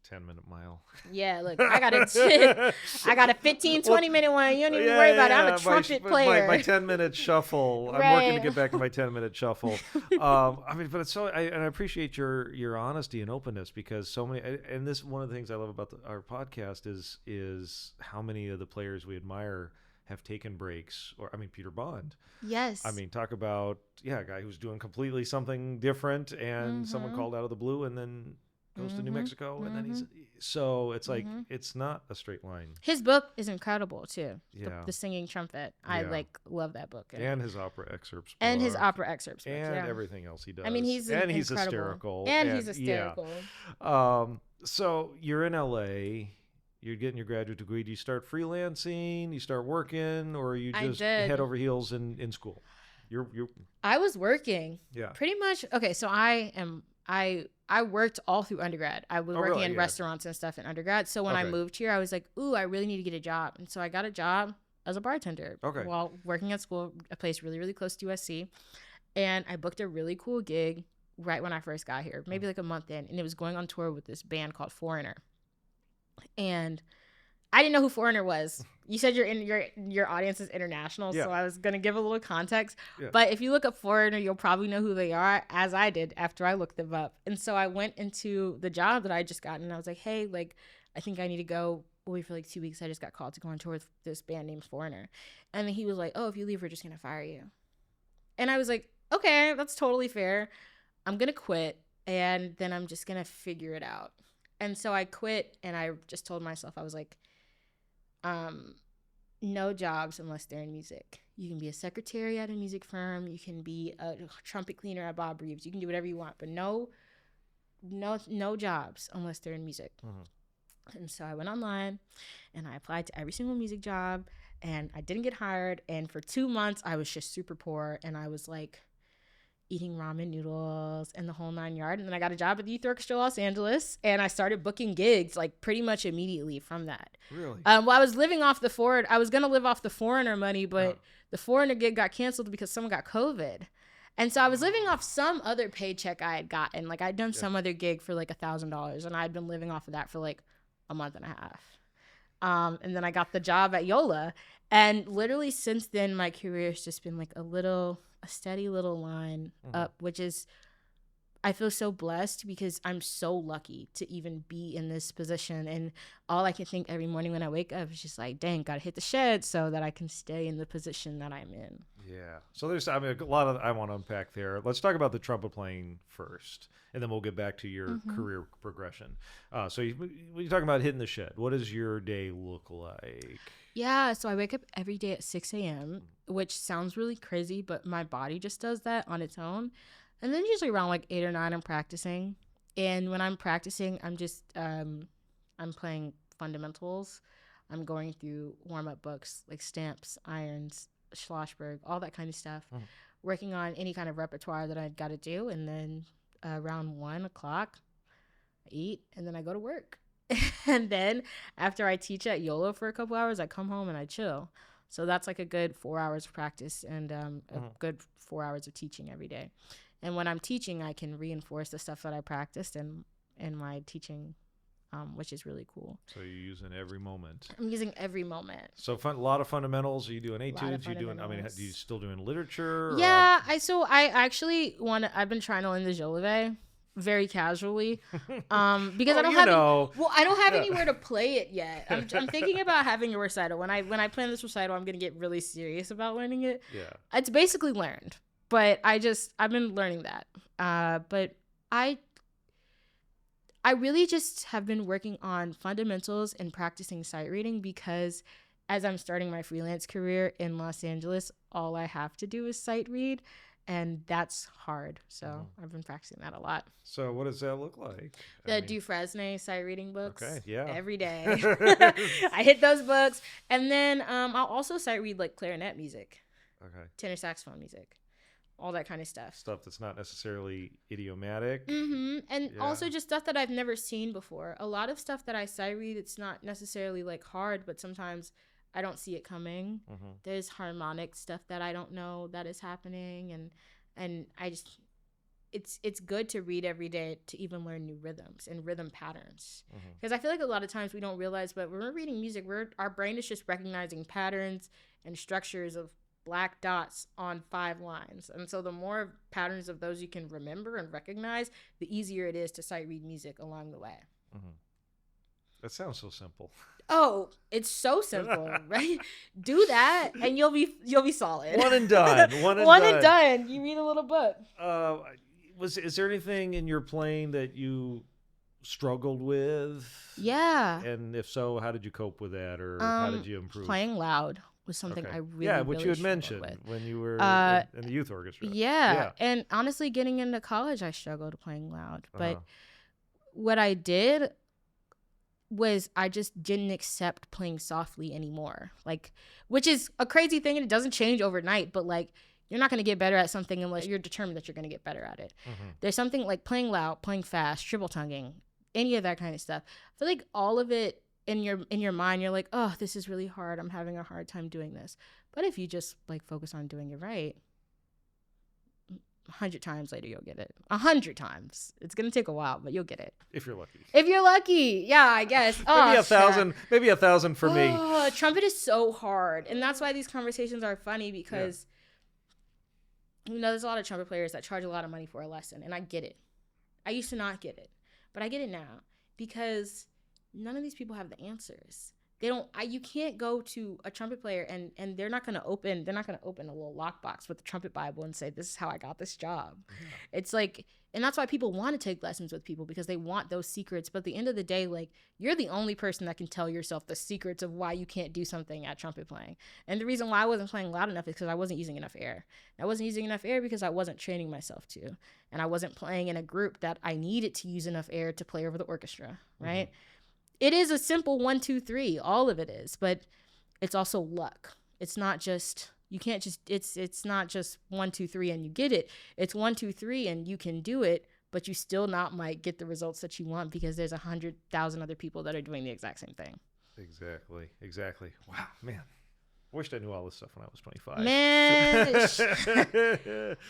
10-minute mile. Yeah, look, I got a 15, 20-minute one. You don't even worry about it. I'm a trumpet player. My 10-minute shuffle. Right. I'm working to get back to my 10-minute shuffle. I mean, but it's so, and I appreciate your honesty and openness because so many, and this one of the things I love about our podcast is how many of the players we admire have taken breaks. Or I mean, Peter Bond. Yes. I mean, talk about a guy who's doing completely something different, and someone called out of the blue, and then goes to New Mexico, and then he's so it's like it's not a straight line. His book is incredible too. Yeah. The Singing Trumpet. I love that book. And his opera excerpts. And his opera excerpts. And everything else he does. I mean, he's hysterical. And he's hysterical. Yeah. So you're in LA. You're getting your graduate degree. Do you start freelancing? You start working, or you just head over heels in school? I was working. Yeah. Pretty much. Okay, so I worked all through undergrad. I was working in restaurants and stuff in undergrad. So when I moved here, I was like, ooh, I really need to get a job. And so I got a job as a bartender while working at school, a place really, really close to USC. And I booked a really cool gig right when I first got here, maybe like a month in. And it was going on tour with this band called Foreigner. And I didn't know who Foreigner was. You said your audience is international, so I was gonna give a little context. Yeah. But if you look up Foreigner, you'll probably know who they are, as I did after I looked them up. And so I went into the job that I just got, and I was like, hey, like, I think I need to go away for like 2 weeks. I just got called to go on tour with this band named Foreigner. And then he was like, oh, if you leave, we're just gonna fire you. And I was like, okay, that's totally fair. I'm gonna quit, and then I'm just gonna figure it out. And so I quit, and I just told myself, I was like, no jobs unless they're in music. You can be a secretary at a music firm. You can be a trumpet cleaner at Bob Reeves. You can do whatever you want, but no jobs unless they're in music. And so I went online and I applied to every single music job, and I didn't get hired. And for 2 months, I was just super poor, and I was like eating ramen noodles and the whole 9 yards. And then I got a job at the Youth Orchestra Los Angeles, and I started booking gigs like pretty much immediately from that. Really? Well, I was living off I was going to live off the Foreigner money, but the Foreigner gig got canceled because someone got COVID. And so I was living off some other paycheck I had gotten. Like I'd done some other gig for like $1,000, and I'd been living off of that for like a month and a half. And then I got the job at Yola. And literally since then, my career has just been like a steady little line up, which is, I feel so blessed because I'm so lucky to even be in this position. And all I can think every morning when I wake up is just like, dang, gotta hit the shed so that I can stay in the position that I'm in. Yeah. So there's, I mean, a lot of I want to unpack there. Let's talk about the trumpet playing first, and then we'll get back to your career progression. So when you're talking about hitting the shed, what does your day look like? Yeah, so I wake up every day at 6 a.m., which sounds really crazy, but my body just does that on its own. And then usually around like 8 or 9, I'm practicing. And when I'm practicing, I'm just, I'm playing fundamentals. I'm going through warm-up books like Stamps, Irons, Schlossberg, all that kind of stuff. Working on any kind of repertoire that I've got to do. And then around 1 o'clock, I eat, and then I go to work. And then after I teach at YOLO for a couple hours, I come home and I chill. So that's like a good 4 hours of practice and a good 4 hours of teaching every day. And when I'm teaching, I can reinforce the stuff that I practiced in my teaching, which is really cool. So you're using every moment. I'm using every moment. So a lot of fundamentals. Are you doing etudes? Are you still doing literature? Yeah, I actually I've been trying to learn the Jolivet very casually, because I don't have anywhere to play it yet. I'm thinking about having a recital. When I plan this recital, I'm gonna get really serious about learning it. Yeah, it's basically learned, but I've been learning that. But I really just have been working on fundamentals and practicing sight reading because as I'm starting my freelance career in Los Angeles, all I have to do is sight read. And that's hard. So I've been practicing that a lot. So what does that look like? The Dufresne sight reading books. Okay, yeah. Every day. I hit those books. And then I'll also sight read like clarinet music. Okay. Tenor saxophone music. All that kind of stuff. Stuff that's not necessarily idiomatic. And also just stuff that I've never seen before. A lot of stuff that I sight read, it's not necessarily like hard, but sometimes I don't see it coming. There's harmonic stuff that I don't know that is happening, and I just it's good to read every day to even learn new rhythms and rhythm patterns. Because I feel like a lot of times we don't realize, but when we're reading music, our brain is just recognizing patterns and structures of black dots on 5 lines. And so the more patterns of those you can remember and recognize, the easier it is to sight read music along the way. That sounds so simple. Oh, it's so simple, right? Do that and you'll be solid. One and done. One and done. You read a little book. Is there anything in your playing that you struggled with? Yeah. And if so, how did you cope with that, or how did you improve? Playing loud was something I really, yeah, which really you had struggled mentioned with. when you were in the youth orchestra. Yeah. And honestly, getting into college, I struggled playing loud. But what I did was I just didn't accept playing softly anymore. Like, which is a crazy thing, and it doesn't change overnight, but like, you're not going to get better at something unless you're determined that you're going to get better at it. There's something like playing loud, playing fast, triple tonguing, any of that kind of stuff. I feel like all of it in your mind, you're like, oh, this is really hard. I'm having a hard time doing this. But if you just like focus on doing it right, 100 times later, you'll get it. 100 times. It's going to take a while, but you'll get it. If you're lucky. If you're lucky. Yeah, I guess. Maybe 1,000. Maybe 1,000 for me. Trumpet is so hard. And that's why these conversations are funny, because there's a lot of trumpet players that charge a lot of money for a lesson, and I get it. I used to not get it, but I get it now, because none of these people have the answers. You can't go to a trumpet player and they're not going to open a little lockbox with the trumpet Bible and say, this is how I got this job. Yeah. It's like, and that's why people want to take lessons with people, because they want those secrets. But at the end of the day, like, you're the only person that can tell yourself the secrets of why you can't do something at trumpet playing. And the reason why I wasn't playing loud enough is because I wasn't using enough air. I wasn't using enough air because I wasn't training myself to. And I wasn't playing in a group that I needed to use enough air to play over the orchestra, right? It is a simple 1, 2, 3. All of it is, but it's also luck. It's not just, you can't just, it's not just 1, 2, 3 and you get it. It's 1, 2, 3 and you can do it, but you still might get the results that you want, because there's 100,000 other people that are doing the exact same thing. Exactly. Wow, man. I wished I knew all this stuff when I was 25. Man,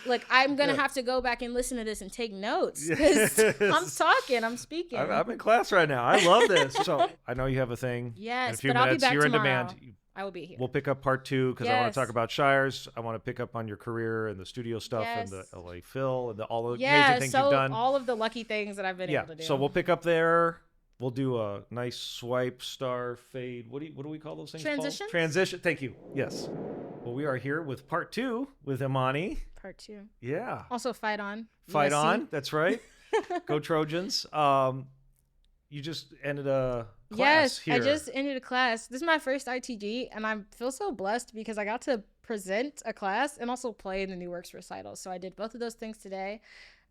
look, I'm going to have to go back and listen to this and take notes, because I'm speaking. I'm in class right now. I love this. So I know you have a thing. Yes, in a few but minutes. I'll be back You're tomorrow. in demand. I will be here. We'll pick up part 2, because I want to talk about Shires. I want to pick up on your career and the studio stuff and the LA Phil and all the amazing things you've done. All of the lucky things that I've been able to do. So we'll pick up there. We'll do a nice swipe, star, fade. What do we call those things? Transition. Transition. Thank you. Yes. Well, we are here with part 2 with Imani. Part 2. Yeah. Also, fight on. Fight on. That's right. Go Trojans. You just ended a class here. I just ended a class. This is my first ITG, and I feel so blessed because I got to present a class and also play in the New Works recital. So I did both of those things today,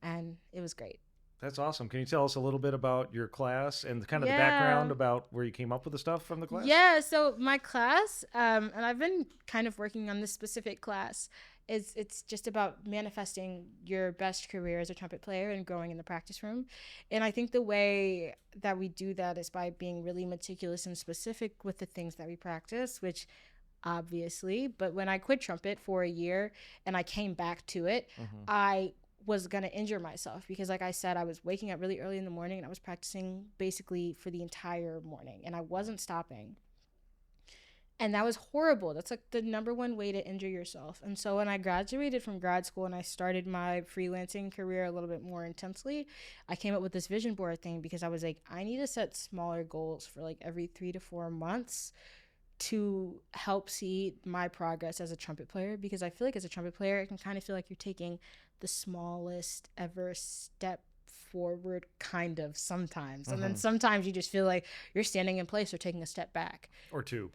and it was great. That's awesome. Can you tell us a little bit about your class and kind of the background about where you came up with the stuff from the class? Yeah, so my class, and I've been kind of working on this specific class, it's just about manifesting your best career as a trumpet player and growing in the practice room. And I think the way that we do that is by being really meticulous and specific with the things that we practice, which obviously, but when I quit trumpet for a year and I came back to it, I was going to injure myself because, like I said, I was waking up really early in the morning and I was practicing basically for the entire morning and I wasn't stopping. And that was horrible. That's like the number one way to injure yourself. And so when I graduated from grad school and I started my freelancing career a little bit more intensely, I came up with this vision board thing because I was like, I need to set smaller goals for like every 3 to 4 months to help see my progress as a trumpet player, because I feel like as a trumpet player, it can kind of feel like you're taking the smallest ever step forward kind of sometimes. And then sometimes you just feel like you're standing in place or taking a step back. Or two,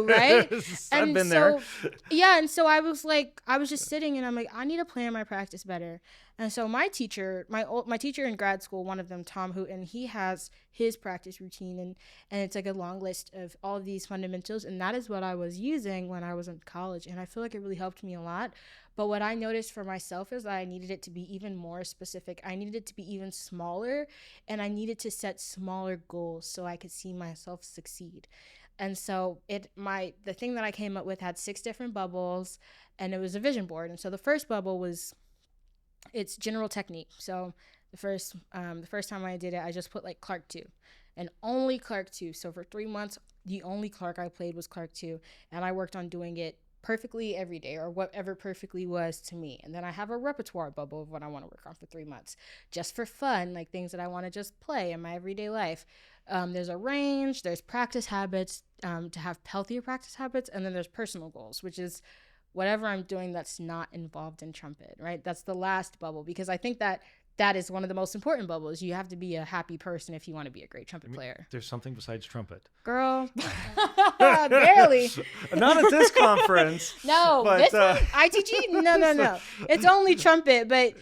right? I've been there. Yeah, and so I was just sitting and I'm like, I need to plan my practice better. And so my teacher in grad school, one of them, Tom Hooten, he has his practice routine and it's like a long list of all of these fundamentals, and that is what I was using when I was in college, and I feel like it really helped me a lot. But what I noticed for myself is that I needed it to be even more specific. I needed it to be even smaller, and I needed to set smaller goals so I could see myself succeed. And so the thing that I came up with had 6 different bubbles, and it was a vision board. And so the first bubble was it's general technique. So the first time I did it, I just put like Clark 2 and only Clark 2. So for 3 months, the only Clark I played was Clark 2, and I worked on doing it perfectly every day, or whatever perfectly was to me. And then I have a repertoire bubble of what I want to work on for 3 months, just for fun, like things that I want to just play in my everyday life. There's a range, there's practice habits, to have healthier practice habits, and then there's personal goals, which is whatever I'm doing that's not involved in trumpet, right? That's the last bubble, because I think that that is one of the most important bubbles. You have to be a happy person if you want to be a great trumpet player. There's something besides trumpet. Girl, barely. Not at this conference. No, but, this one, ITG? No. It's only trumpet, but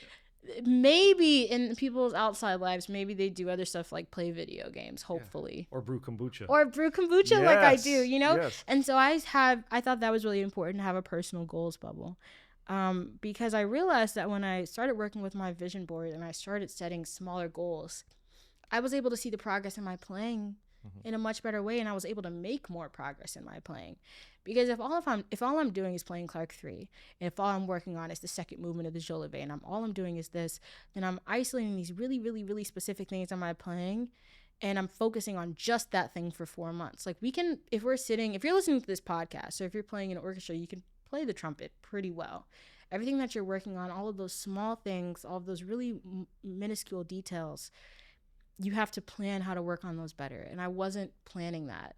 maybe in people's outside lives, maybe they do other stuff like play video games, hopefully. Or brew kombucha. Like I do, you know? Yes. And so I thought that was really important to have a personal goals bubble. Because I realized that when I started working with my vision board and I started setting smaller goals, I was able to see the progress in my playing in a much better way, and I was able to make more progress in my playing. Because if all I'm doing is playing Clark 3, and if all I'm working on is the second movement of the Joe Leve, and all I'm doing is this, then I'm isolating these really, really, really specific things on my playing, and I'm focusing on just that thing for 4 months. Like if you're listening to this podcast, or if you're playing an orchestra, you can play the trumpet pretty well. Everything that you're working on, all of those small things, all of those really minuscule details, you have to plan how to work on those better. And I wasn't planning that.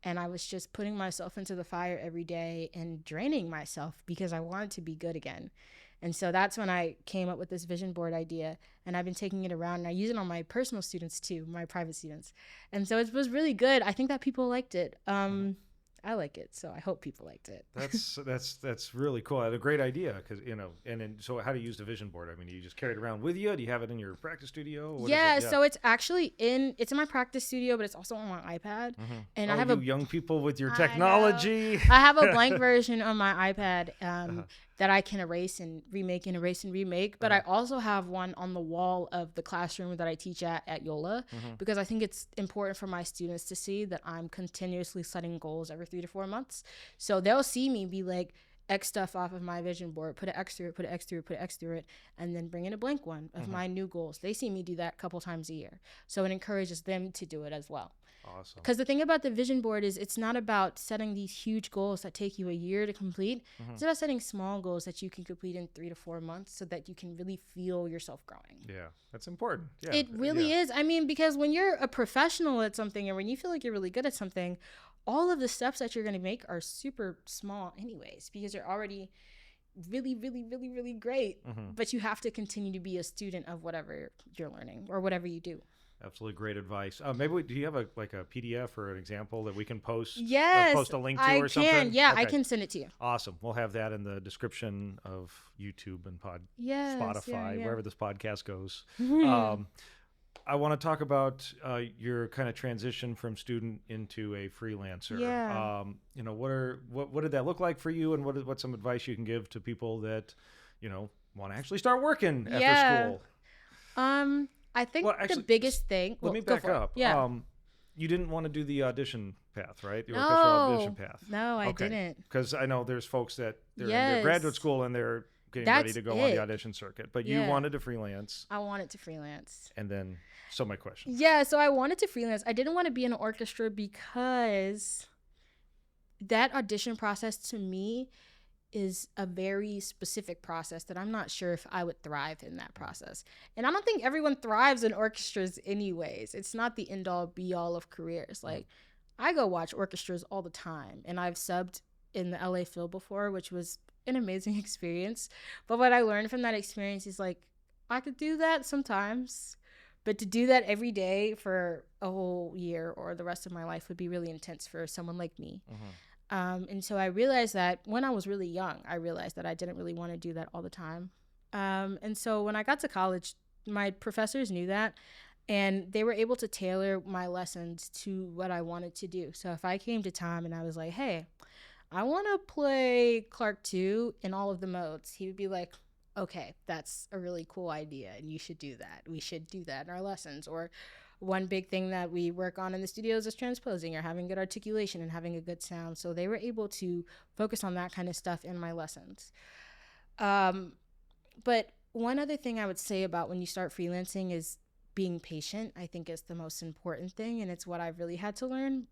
And I was just putting myself into the fire every day and draining myself because I wanted to be good again. And so that's when I came up with this vision board idea, and I've been taking it around, and I use it on my personal students too, my private students. And so it was really good. I think that people liked it. I like it, so I hope people liked it. That's really cool. A great idea, because and then so how do you use the vision board? I mean, do you just carry it around with you? Do you have it in your practice studio? So it's actually in my practice studio, but it's also on my iPad. And I have young people with your technology. I have a blank version on my iPad that I can erase and remake. But I also have one on the wall of the classroom that I teach at Yola, because I think it's important for my students to see that I'm continuously setting goals every 3 to 4 months. So they'll see me be like, X stuff off of my vision board, put an X through it, put an X through it, put an X through it, and then bring in a blank one of my new goals. They see me do that a couple times a year. So it encourages them to do it as well. Awesome. Because the thing about the vision board is it's not about setting these huge goals that take you a year to complete. It's about setting small goals that you can complete in 3 to 4 months so that you can really feel yourself growing. Yeah, that's important. Yeah, it really is. I mean, because when you're a professional at something, or when you feel like you're really good at something, all of the steps that you're going to make are super small anyways, because you're already really, really, really, really great. But you have to continue to be a student of whatever you're learning or whatever you do. Absolutely great advice. Do you have a PDF or an example that we can post? Yes, post a link to or something? I can. Yeah, okay. I can send it to you. Awesome. We'll have that in the description of YouTube and Spotify, wherever this podcast goes. I want to talk about your kind of transition from student into a freelancer. Yeah. What did that look like for you, and what's some advice you can give to people that want to actually start working after school? I think the biggest thing. Let me back up. Yeah. You didn't want to do the audition path, right? The orchestral audition path. No, I didn't. Because I know there's folks that they're in their graduate school and they're getting ready to go on the audition circuit. But you wanted to freelance. I wanted to freelance. And then, so my question. Yeah, so I wanted to freelance. I didn't want to be in an orchestra because that audition process to me is a very specific process that I'm not sure if I would thrive in that process. And I don't think everyone thrives in orchestras anyways. It's not the end all be all of careers. Like, I go watch orchestras all the time, and I've subbed in the LA Phil before, which was an amazing experience. But what I learned from that experience is like, I could do that sometimes, but to do that every day for a whole year or the rest of my life would be really intense for someone like me. And so I realized that when I was really young, I realized that I didn't really want to do that all the time. And so when I got to college, my professors knew that, and they were able to tailor my lessons to what I wanted to do. So if I came to Tom and I was like, hey, I want to play Clark 2 in all of the modes, he would be like, okay, that's a really cool idea, and you should do that. We should do that in our lessons. Or one big thing that we work on in the studios is transposing, or having good articulation and having a good sound. So they were able to focus on that kind of stuff in my lessons. But one other thing I would say about when you start freelancing is being patient. I think is the most important thing, and it's what I've really had to learn.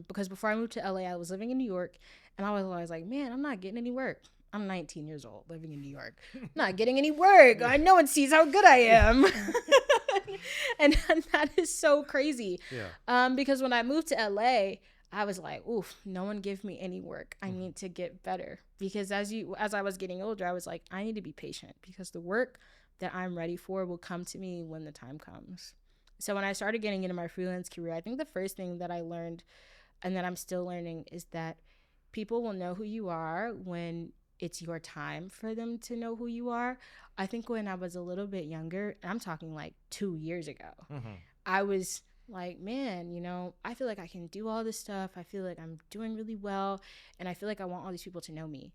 Because before I moved to LA, I was living in New York, and I was always like, man, I'm not getting any work. I'm 19 years old living in New York. I'm not getting any work. No one sees how good I am. and that is so crazy. Yeah. Because when I moved to LA, I was like, oof, no one give me any work. I need to get better. Because as I was getting older, I was like, I need to be patient, because the work that I'm ready for will come to me when the time comes. So when I started getting into my freelance career, I think the first thing that I learned, and that I'm still learning, is that people will know who you are when it's your time for them to know who you are. I think when I was a little bit younger, I'm talking like 2 years ago, I was like, man, you know, I feel like I can do all this stuff. I feel like I'm doing really well. And I feel like I want all these people to know me.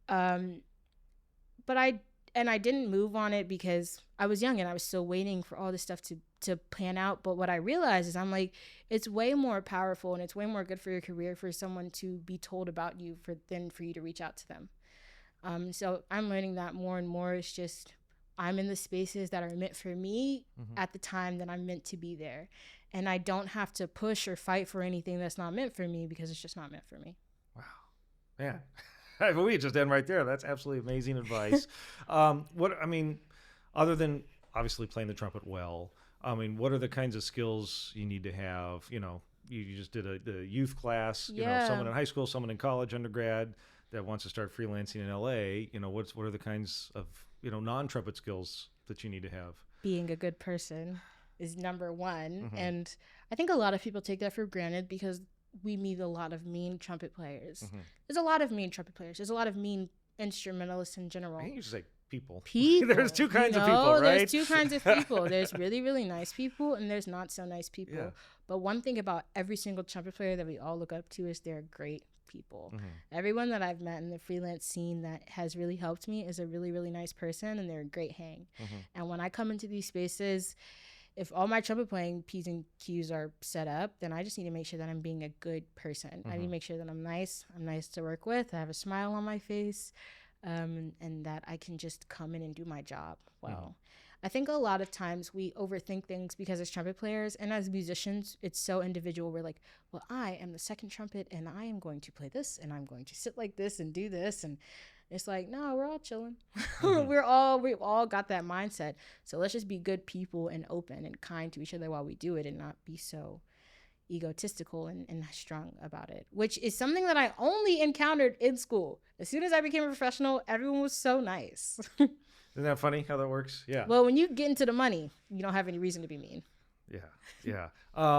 But I didn't move on it because I was young and I was still waiting for all this stuff to plan out. But what I realized is I'm like, it's way more powerful and it's way more good for your career for someone to be told about you than for you to reach out to them. So I'm learning that more and more. It's just I'm in the spaces that are meant for me at the time that I'm meant to be there. And I don't have to push or fight for anything that's not meant for me because it's just not meant for me. Wow. Man. We just end right there. That's absolutely amazing advice. Other than obviously playing the trumpet well, what are the kinds of skills you need to have? You know, you just did the youth class, you know, someone in high school, someone in college, undergrad that wants to start freelancing in LA. You know, what are the kinds of, you know, non-trumpet skills that you need to have? Being a good person is number one. And I think a lot of people take that for granted because we meet a lot of mean trumpet players. There's a lot of mean trumpet players. There's a lot of mean instrumentalists in general. I think you should say people. There's two kinds of people, right? There's two kinds of people. There's really, really nice people and there's not so nice people. Yeah. But one thing about every single trumpet player that we all look up to is they're great people. Everyone that I've met in the freelance scene that has really helped me is a really, really nice person and they're a great hang. And when I come into these spaces, if all my trumpet playing P's and Q's are set up, then I just need to make sure that I'm being a good person. I need to make sure that I'm nice to work with, I have a smile on my face, and that I can just come in and do my job well. I think a lot of times we overthink things because as trumpet players and as musicians, it's so individual. We're like, well, I am the second trumpet and I am going to play this and I'm going to sit like this and do this. And it's like, no, we're all chilling. We've all got that mindset. So let's just be good people and open and kind to each other while we do it and not be so egotistical and strong about it, which is something that I only encountered in school. As soon as I became a professional, everyone was so nice. Isn't that funny how that works? Yeah. Well, when you get into the money, you don't have any reason to be mean. Yeah.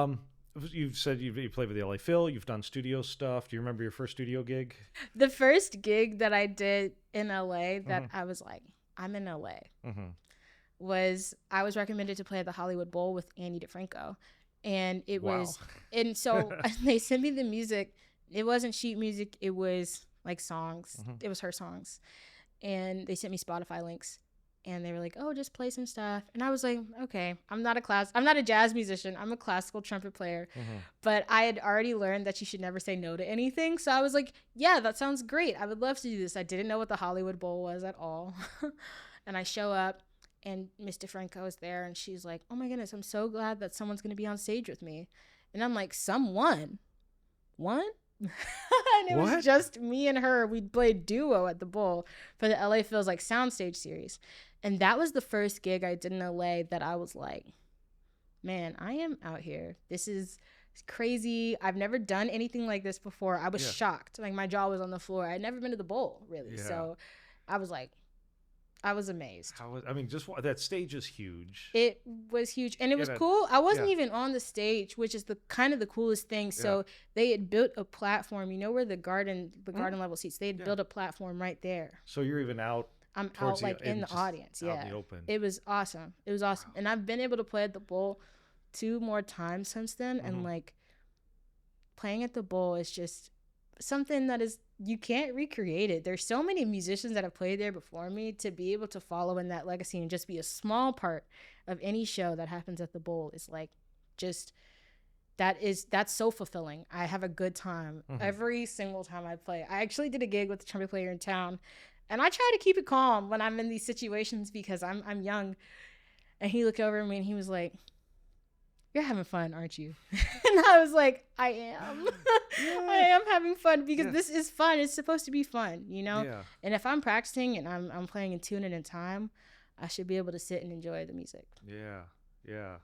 You've said you played with the LA Phil. You've done studio stuff. Do you remember your first studio gig? The first gig that I did in LA that I was like, I'm in LA, was I was recommended to play at the Hollywood Bowl with Annie Difranco. And it was, and so they sent me the music. It wasn't sheet music. It was like songs. It was her songs. And they sent me Spotify links. And they were like, oh, just play some stuff. And I was like, okay, I'm not a jazz musician. I'm a classical trumpet player. But I had already learned that you should never say no to anything. So I was like, yeah, that sounds great. I would love to do this. I didn't know what the Hollywood Bowl was at all. And I show up and Miss Difranco is there. And she's like, oh my goodness, I'm so glad that someone's going to be on stage with me. And I'm like, someone? One? And it was just me and her. We played duo at the Bowl for the LA Phil's like soundstage series. And that was the first gig I did in LA that I was like, man, I am out here. This is crazy. I've never done anything like this before. I was shocked. Like my jaw was on the floor. I'd never been to the Bowl really. Yeah. So I was like, I was amazed. Just that stage is huge. It was huge. And it was cool. I wasn't even on the stage, which is the kind of the coolest thing. So they had built a platform, you know, where the garden level seats, they had built a platform right there. So you're even out. I'm out like in the audience. Out in the open. It was awesome. Wow. And I've been able to play at the Bowl 2 more times since then. And like playing at the Bowl is just something that is, you can't recreate it. There's so many musicians that have played there before me. To be able to follow in that legacy and just be a small part of any show that happens at the Bowl is like, just, that's so fulfilling. I have a good time every single time I play. I actually did a gig with a trumpet player in town. And I try to keep it calm when I'm in these situations because I'm young. And he looked over at me and he was like, you're having fun, aren't you? And I was like, I am. I am having fun because this is fun. It's supposed to be fun, you know? Yeah. And if I'm practicing and I'm playing in tune and in time, I should be able to sit and enjoy the music. Yeah.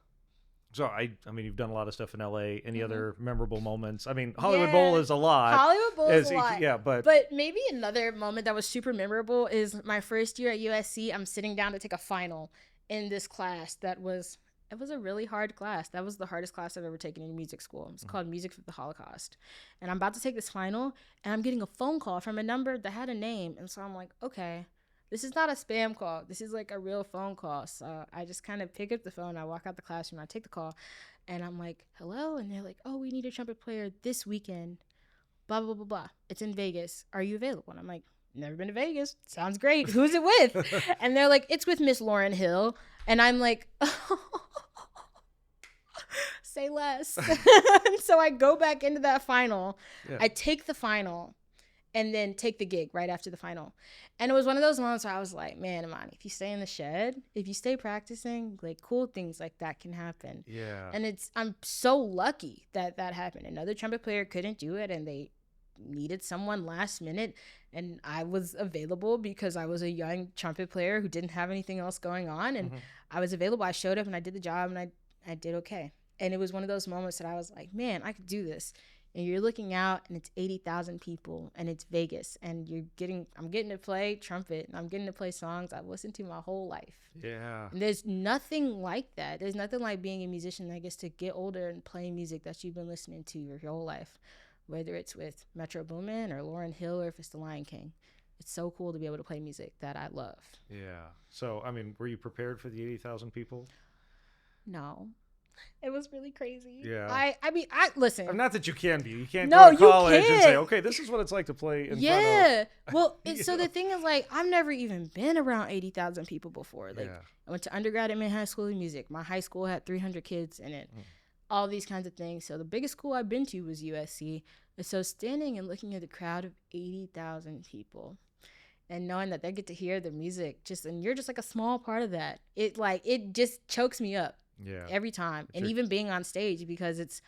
So I mean, you've done a lot of stuff in LA. Any other memorable moments? I mean, Hollywood Bowl is a lot. Hollywood Bowl is a lot. Yeah, but maybe another moment that was super memorable is my first year at USC. I'm sitting down to take a final in this class it was a really hard class. That was the hardest class I've ever taken in music school. It's called Music for the Holocaust. And I'm about to take this final, and I'm getting a phone call from a number that had a name. And so I'm like, okay, this is not a spam call. This is like a real phone call. So I just kind of pick up the phone. I walk out the classroom. I take the call, and I'm like, hello? And they're like, oh, we need a trumpet player this weekend. Blah, blah, blah, blah. It's in Vegas. Are you available? And I'm like, never been to Vegas. Sounds great. Who's it with? And they're like, it's with Miss Lauryn Hill. And I'm like, say less. And so I go back into that final. Yeah. I take the final and then take the gig right after the final. And it was one of those moments where I was like, man, Imani, if you stay in the shed, if you stay practicing, like cool things like that can happen. Yeah. And I'm so lucky that happened. Another trumpet player couldn't do it, and they needed someone last minute, and I was available because I was a young trumpet player who didn't have anything else going on, and I was available. I showed up and I did the job, and I did okay. And it was one of those moments that I was like, man, I could do this. And you're looking out, and it's 80,000 people, and it's Vegas, and I'm getting to play trumpet, and I'm getting to play songs I've listened to my whole life. Yeah. And there's nothing like that. There's nothing like being a musician that gets to get older and play music that you've been listening to your whole life, whether it's with Metro Boomin or Lauryn Hill or if it's the Lion King. It's so cool to be able to play music that I love. Yeah. So, I mean, were you prepared for the 80,000 people? No. It was really crazy. Yeah. I mean, listen. Not that you can be. You can't go to college and say, okay, this is what it's like to play in front of. Well, so the thing is, like, I've never even been around 80,000 people before. Like, I went to undergrad at Manhattan School of Music. My high school had 300 kids in it. All these kinds of things. So the biggest school I've been to was USC. And so standing and looking at a crowd of 80,000 people and knowing that they get to hear the music, and you're just like a small part of that. It just chokes me up. Yeah. Every time. And even being on stage, because it's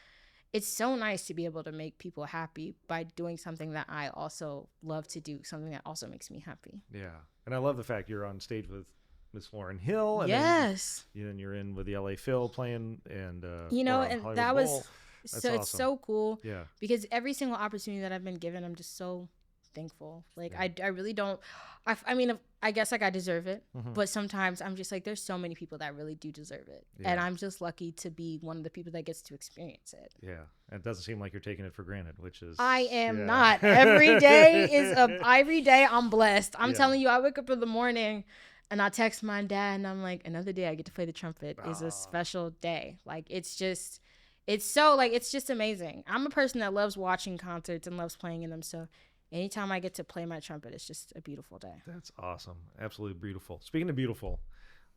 so nice to be able to make people happy by doing something that I also love to do, something that also makes me happy. Yeah. And I love the fact you're on stage with Miss Lauryn Hill. And yes. Then you're in with the LA Phil playing, and and Hollywood that was Bowl. That's so awesome. It's so cool. Yeah. Because every single opportunity that I've been given, I'm just so thankful. Like, I really don't. I mean, I guess like I deserve it, but sometimes I'm just like, there's so many people that really do deserve it, and I'm just lucky to be one of the people that gets to experience it. Yeah, and it doesn't seem like you're taking it for granted, which is I am not. Every day I'm blessed. I'm telling you, I wake up in the morning and I text my dad, and I'm like, another day I get to play the trumpet is a special day. Like, it's just amazing. I'm a person that loves watching concerts and loves playing in them, so anytime I get to play my trumpet, it's just a beautiful day. That's awesome. Absolutely beautiful. Speaking of beautiful,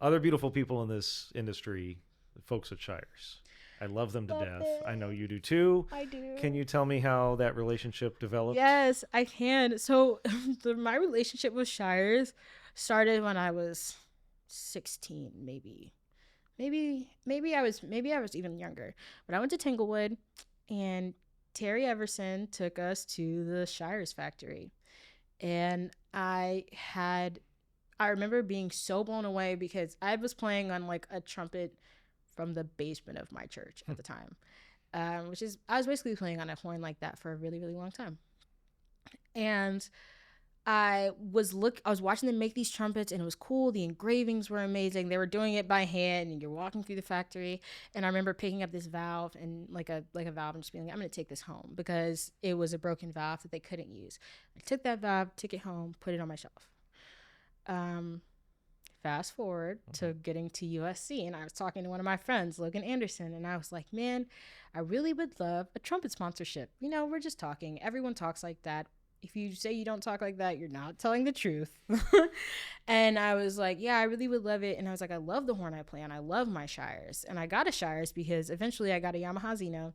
other beautiful people in this industry, the folks at Shires. I love them to death. I know you do too. I do. Can you tell me how that relationship developed? Yes, I can. So my relationship with Shires started when I was 16, maybe. Maybe I was even younger. But I went to Tanglewood, and Terry Everson took us to the Shires factory, and I remember being so blown away because I was playing on like a trumpet from the basement of my church at the time, I was basically playing on a horn like that for a really, really long time. And I was watching them make these trumpets, and it was cool. The engravings were amazing. They were doing it by hand, and you're walking through the factory. And I remember picking up this valve and like a valve, and just being like, I'm going to take this home, because it was a broken valve that they couldn't use. I took that valve, took it home, put it on my shelf. Fast forward to getting to USC, and I was talking to one of my friends, Logan Anderson, and I was like, man, I really would love a trumpet sponsorship. We're just talking. Everyone talks like that. If you say you don't talk like that, you're not telling the truth. And I was like, yeah, I really would love it. And I was like, I love the horn I play on. I love my Shires. And I got a Shires because eventually I got a Yamaha Zeno,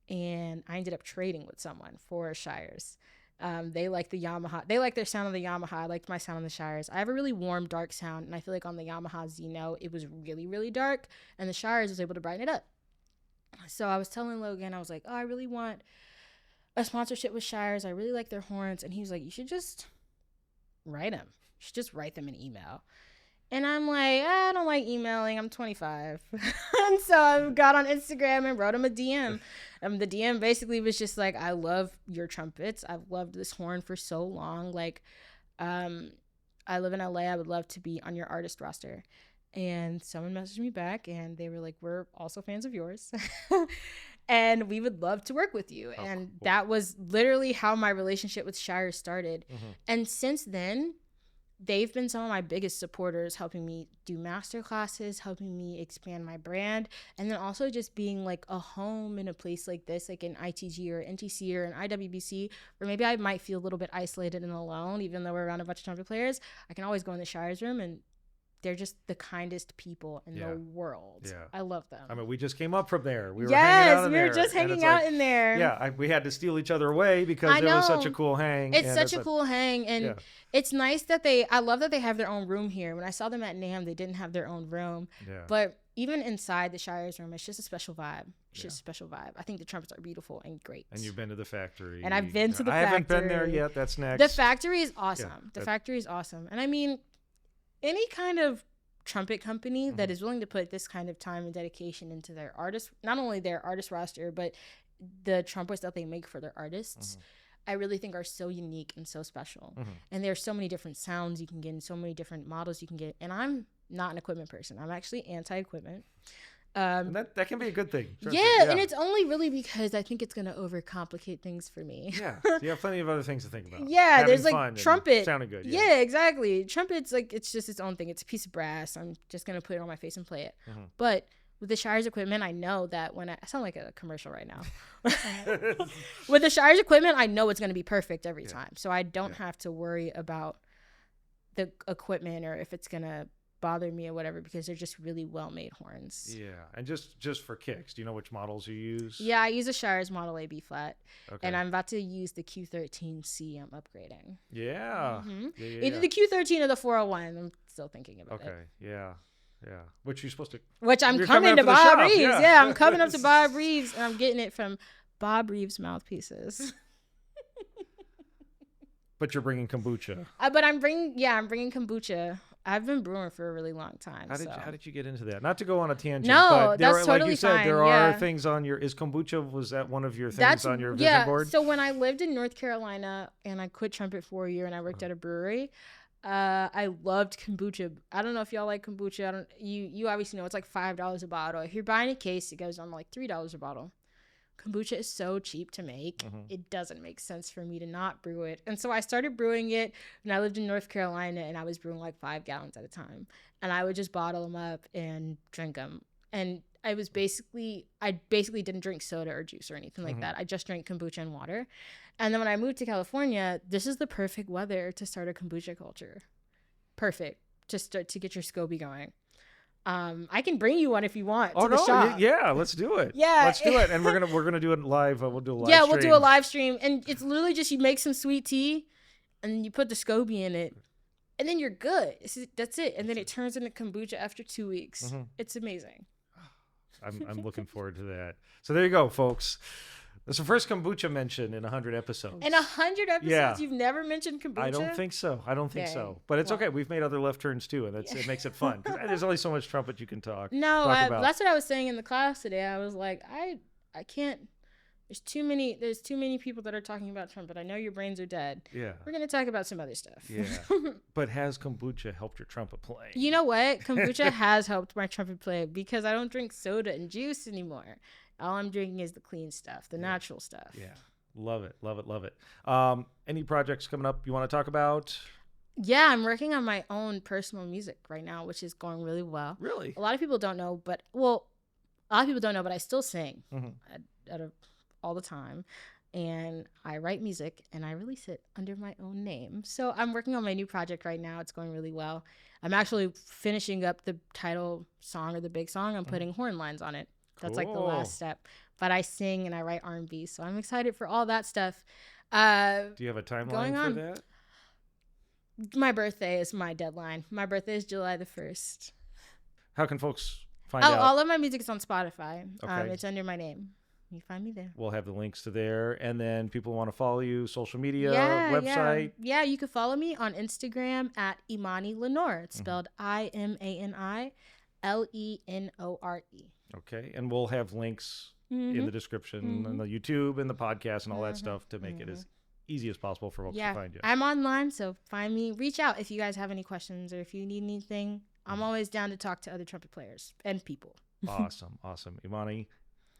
and I ended up trading with someone for a Shires. They like the Yamaha. They like their sound on the Yamaha. I liked my sound on the Shires. I have a really warm, dark sound, and I feel like on the Yamaha Zeno, it was really, really dark, and the Shires was able to brighten it up. So I was telling Logan, I was like, oh, I really want a sponsorship with Shires. I really like their horns. And he was like, you should just write them. You should just write them an email. And I'm like, I don't like emailing. I'm 25. And so I got on Instagram and wrote him a DM. The DM basically was just like, I love your trumpets. I've loved this horn for so long. Like, I live in LA. I would love to be on your artist roster. And someone messaged me back and they were like, we're also fans of yours. And we would love to work with you. And cool. That was literally how my relationship with Shire started. And since then, they've been some of my biggest supporters, helping me do master classes, helping me expand my brand, and then also just being like a home in a place like this, like in ITG or NTC or an IWBC, where maybe I might feel a little bit isolated and alone, even though we're around a bunch of trumpet players. I can always go in the Shire's room and they're just the kindest people in the world. Yeah. I love them. I mean, we just came up from there. We were hanging out in there. Yes, we were just hanging out in there. Yeah, we had to steal each other away because it was such a cool hang. It's such a cool hang. And it's nice that I love that they have their own room here. When I saw them at NAMM, they didn't have their own room. Yeah. But even inside the Shire's room, it's just a special vibe. It's just a special vibe. I think the trumpets are beautiful and great. And you've been to the factory. And I've been to the factory. I haven't been there yet. That's next. The factory is awesome. Yeah, the factory is awesome. And I mean, any kind of trumpet company that is willing to put this kind of time and dedication into their artists, not only their artist roster, but the trumpets that they make for their artists, I really think are so unique and so special. And there's so many different sounds you can get and so many different models you can get. And I'm not an equipment person. I'm actually anti-equipment. And that can be a good thing. Yeah, and it's only really because I think it's going to overcomplicate things for me. Yeah, you have plenty of other things to think about. Yeah, there's like trumpet. Sounding good. Yeah, exactly. Trumpet's like, it's just its own thing. It's a piece of brass. I'm just going to put it on my face and play it. But with the Shire's equipment, I know that I sound like a commercial right now. With the Shire's equipment, I know it's going to be perfect every time. So I don't have to worry about the equipment or if it's going to bother me or whatever, because they're just really well-made horns. Yeah, and just for kicks, do you know which models you use? Yeah, I use a Shire's Model A B flat, and I'm about to use the Q13C. I'm upgrading. Yeah. Either the Q13 or the 401. I'm still thinking about it. Okay, yeah. Which you're supposed to. Which I'm coming to Bob Reeves. Yeah, I'm coming up to Bob Reeves, and I'm getting it from Bob Reeves Mouthpieces. But you're bringing kombucha. I'm bringing kombucha. I've been brewing for a really long time. How did you get into that? Not to go on a tangent. No, but that's totally like you said, fine. there are things on your. Is kombucha, was that one of your things on your vision board? So when I lived in North Carolina and I quit trumpet for a year and I worked at a brewery, I loved kombucha. I don't know if y'all like kombucha. You obviously know it's like $5 a bottle. If you're buying a case, it goes on like $3 a bottle. Kombucha is so cheap to make. It doesn't make sense for me to not brew it. And so I started brewing it when I lived in North Carolina, and I was brewing like 5 gallons at a time. And I would just bottle them up and drink them. And I basically didn't drink soda or juice or anything like that. I just drank kombucha and water. And then when I moved to California, this is the perfect weather to start a kombucha culture. Perfect. Just to get your SCOBY going. I can bring you one if you want. To the shop. Yeah, let's do it. Yeah, let's do it. And we're gonna do it live. We'll do a live. Yeah, stream. We'll do a live stream, and it's literally just you make some sweet tea, and then you put the SCOBY in it, and then you're good. That's it. And then it turns into kombucha after 2 weeks. It's amazing. I'm looking forward to that. So there you go, folks. That's the first kombucha mention in 100 episodes. In 100 episodes, you've never mentioned kombucha? I don't think so. But it's okay. We've made other left turns too, and it makes it fun. Because there's only so much trumpet you can talk about. That's what I was saying in the class today. I was like, I can't. There's too many people that are talking about trumpet. I know your brains are dead. Yeah. We're going to talk about some other stuff. Yeah. But has kombucha helped your trumpet playing? You know what? Kombucha has helped my trumpet play because I don't drink soda and juice anymore. All I'm drinking is the clean stuff, the natural stuff. Yeah. Love it. Any projects coming up you want to talk about? Yeah, I'm working on my own personal music right now, which is going really well. Really? A lot of people don't know, but I still sing all the time. And I write music and I release it under my own name. So I'm working on my new project right now. It's going really well. I'm actually finishing up the title song or the big song. I'm putting horn lines on it. That's like the last step. But I sing and I write R&B. So I'm excited for all that stuff. Do you have a timeline for that? My birthday is my deadline. My birthday is July the 1st. How can folks find out? All of my music is on Spotify. Okay. It's under my name. You find me there. We'll have the links to there. And then people want to follow you, social media, Yeah, website. Yeah, you can follow me on Instagram at Imani Lenore. It's spelled IMANI LENORE. Okay. And we'll have links in the description and the YouTube and the podcast and all that stuff to make it as easy as possible for folks to find you. I'm online, so find me. Reach out if you guys have any questions or if you need anything. I'm always down to talk to other trumpet players and people. Awesome. Imani,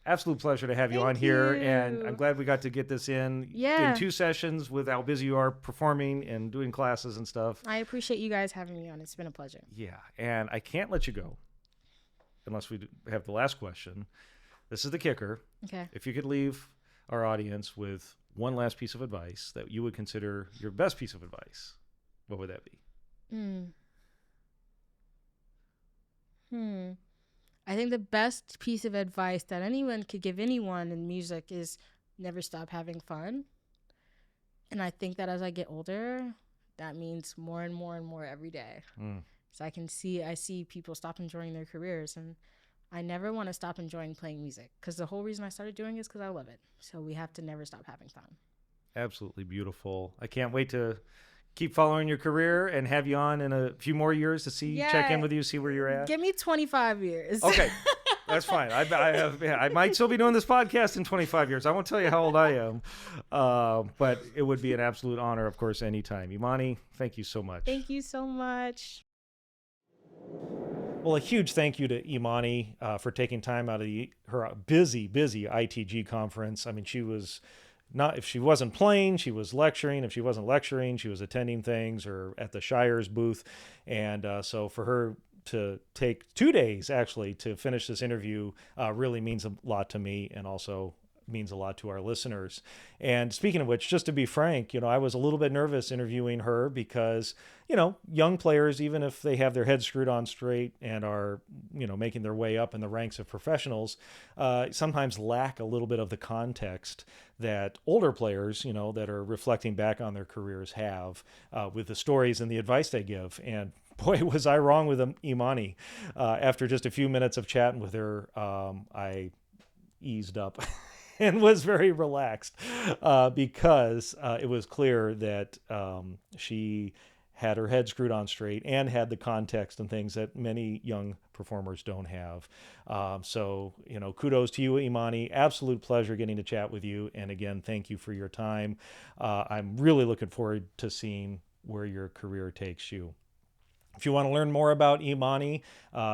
absolute pleasure to have you on here. And I'm glad we got to get this in 2 sessions with how busy you are performing and doing classes and stuff. I appreciate you guys having me on. It's been a pleasure. Yeah. And I can't let you go unless we have the last question. This is the kicker. Okay. If you could leave our audience with one last piece of advice that you would consider your best piece of advice, what would that be? I think the best piece of advice that anyone could give anyone in music is never stop having fun. And I think that as I get older, that means more and more and more every day. So I see people stop enjoying their careers, and I never want to stop enjoying playing music because the whole reason I started doing it is because I love it. So we have to never stop having fun. Absolutely beautiful. I can't wait to keep following your career and have you on in a few more years to check in with you, see where you're at. Give me 25 years. Okay. That's fine. I might still be doing this podcast in 25 years. I won't tell you how old I am, but it would be an absolute honor, of course, anytime. Imani, thank you so much. Thank you so much. Well, a huge thank you to Imani for taking time out of her busy ITG conference. I mean, if she wasn't playing, she was lecturing. If she wasn't lecturing, she was attending things or at the Shire's booth. And so for her to take 2 days actually to finish this interview really means a lot to me, and also means a lot to our listeners. And speaking of which, just to be frank, I was a little bit nervous interviewing her because, young players, even if they have their heads screwed on straight and are, making their way up in the ranks of professionals, sometimes lack a little bit of the context that older players, that are reflecting back on their careers have with the stories and the advice they give. And boy, was I wrong with Imani. After just a few minutes of chatting with her, I eased up and was very relaxed because it was clear that she had her head screwed on straight and had the context and things that many young performers don't have. So, kudos to you, Imani. Absolute pleasure getting to chat with you. And again, thank you for your time. I'm really looking forward to seeing where your career takes you. If you want to learn more about Imani,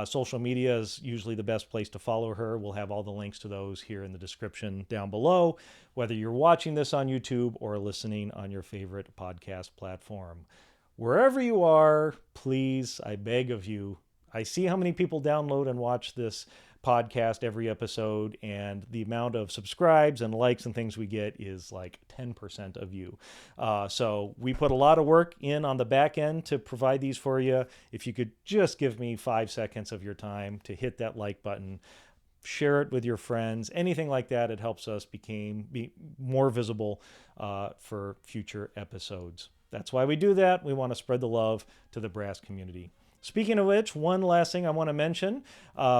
social media is usually the best place to follow her. We'll have all the links to those here in the description down below, whether you're watching this on YouTube or listening on your favorite podcast platform. Wherever you are, please, I beg of you, I see how many people download and watch this podcast every episode, and the amount of subscribes and likes and things we get is like 10% of you. So we put a lot of work in on the back end to provide these for you. If you could just give me 5 seconds of your time to hit that like button, share it with your friends, anything like that, it helps us be more visible for future episodes. That's why we do that. We want to spread the love to the brass community. Speaking of which, one last thing I want to mention,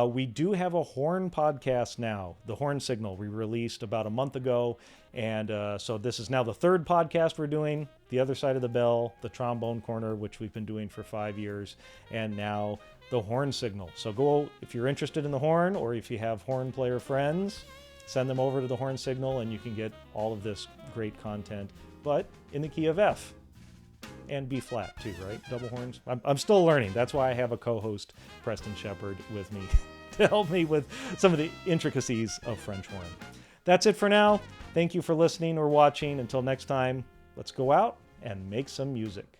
we do have a horn podcast now, The Horn Signal. We released about a month ago, and so this is now the 3rd podcast we're doing, The Other Side of the Bell, The Trombone Corner, which we've been doing for 5 years, and now The Horn Signal. So go, if you're interested in the horn, or if you have horn player friends, send them over to The Horn Signal, and you can get all of this great content, but in the key of F. And B flat too, right? Double horns. I'm still learning. That's why I have a co-host, Preston Shepard, with me to help me with some of the intricacies of French horn. That's it for now. Thank you for listening or watching. Until next time, let's go out and make some music.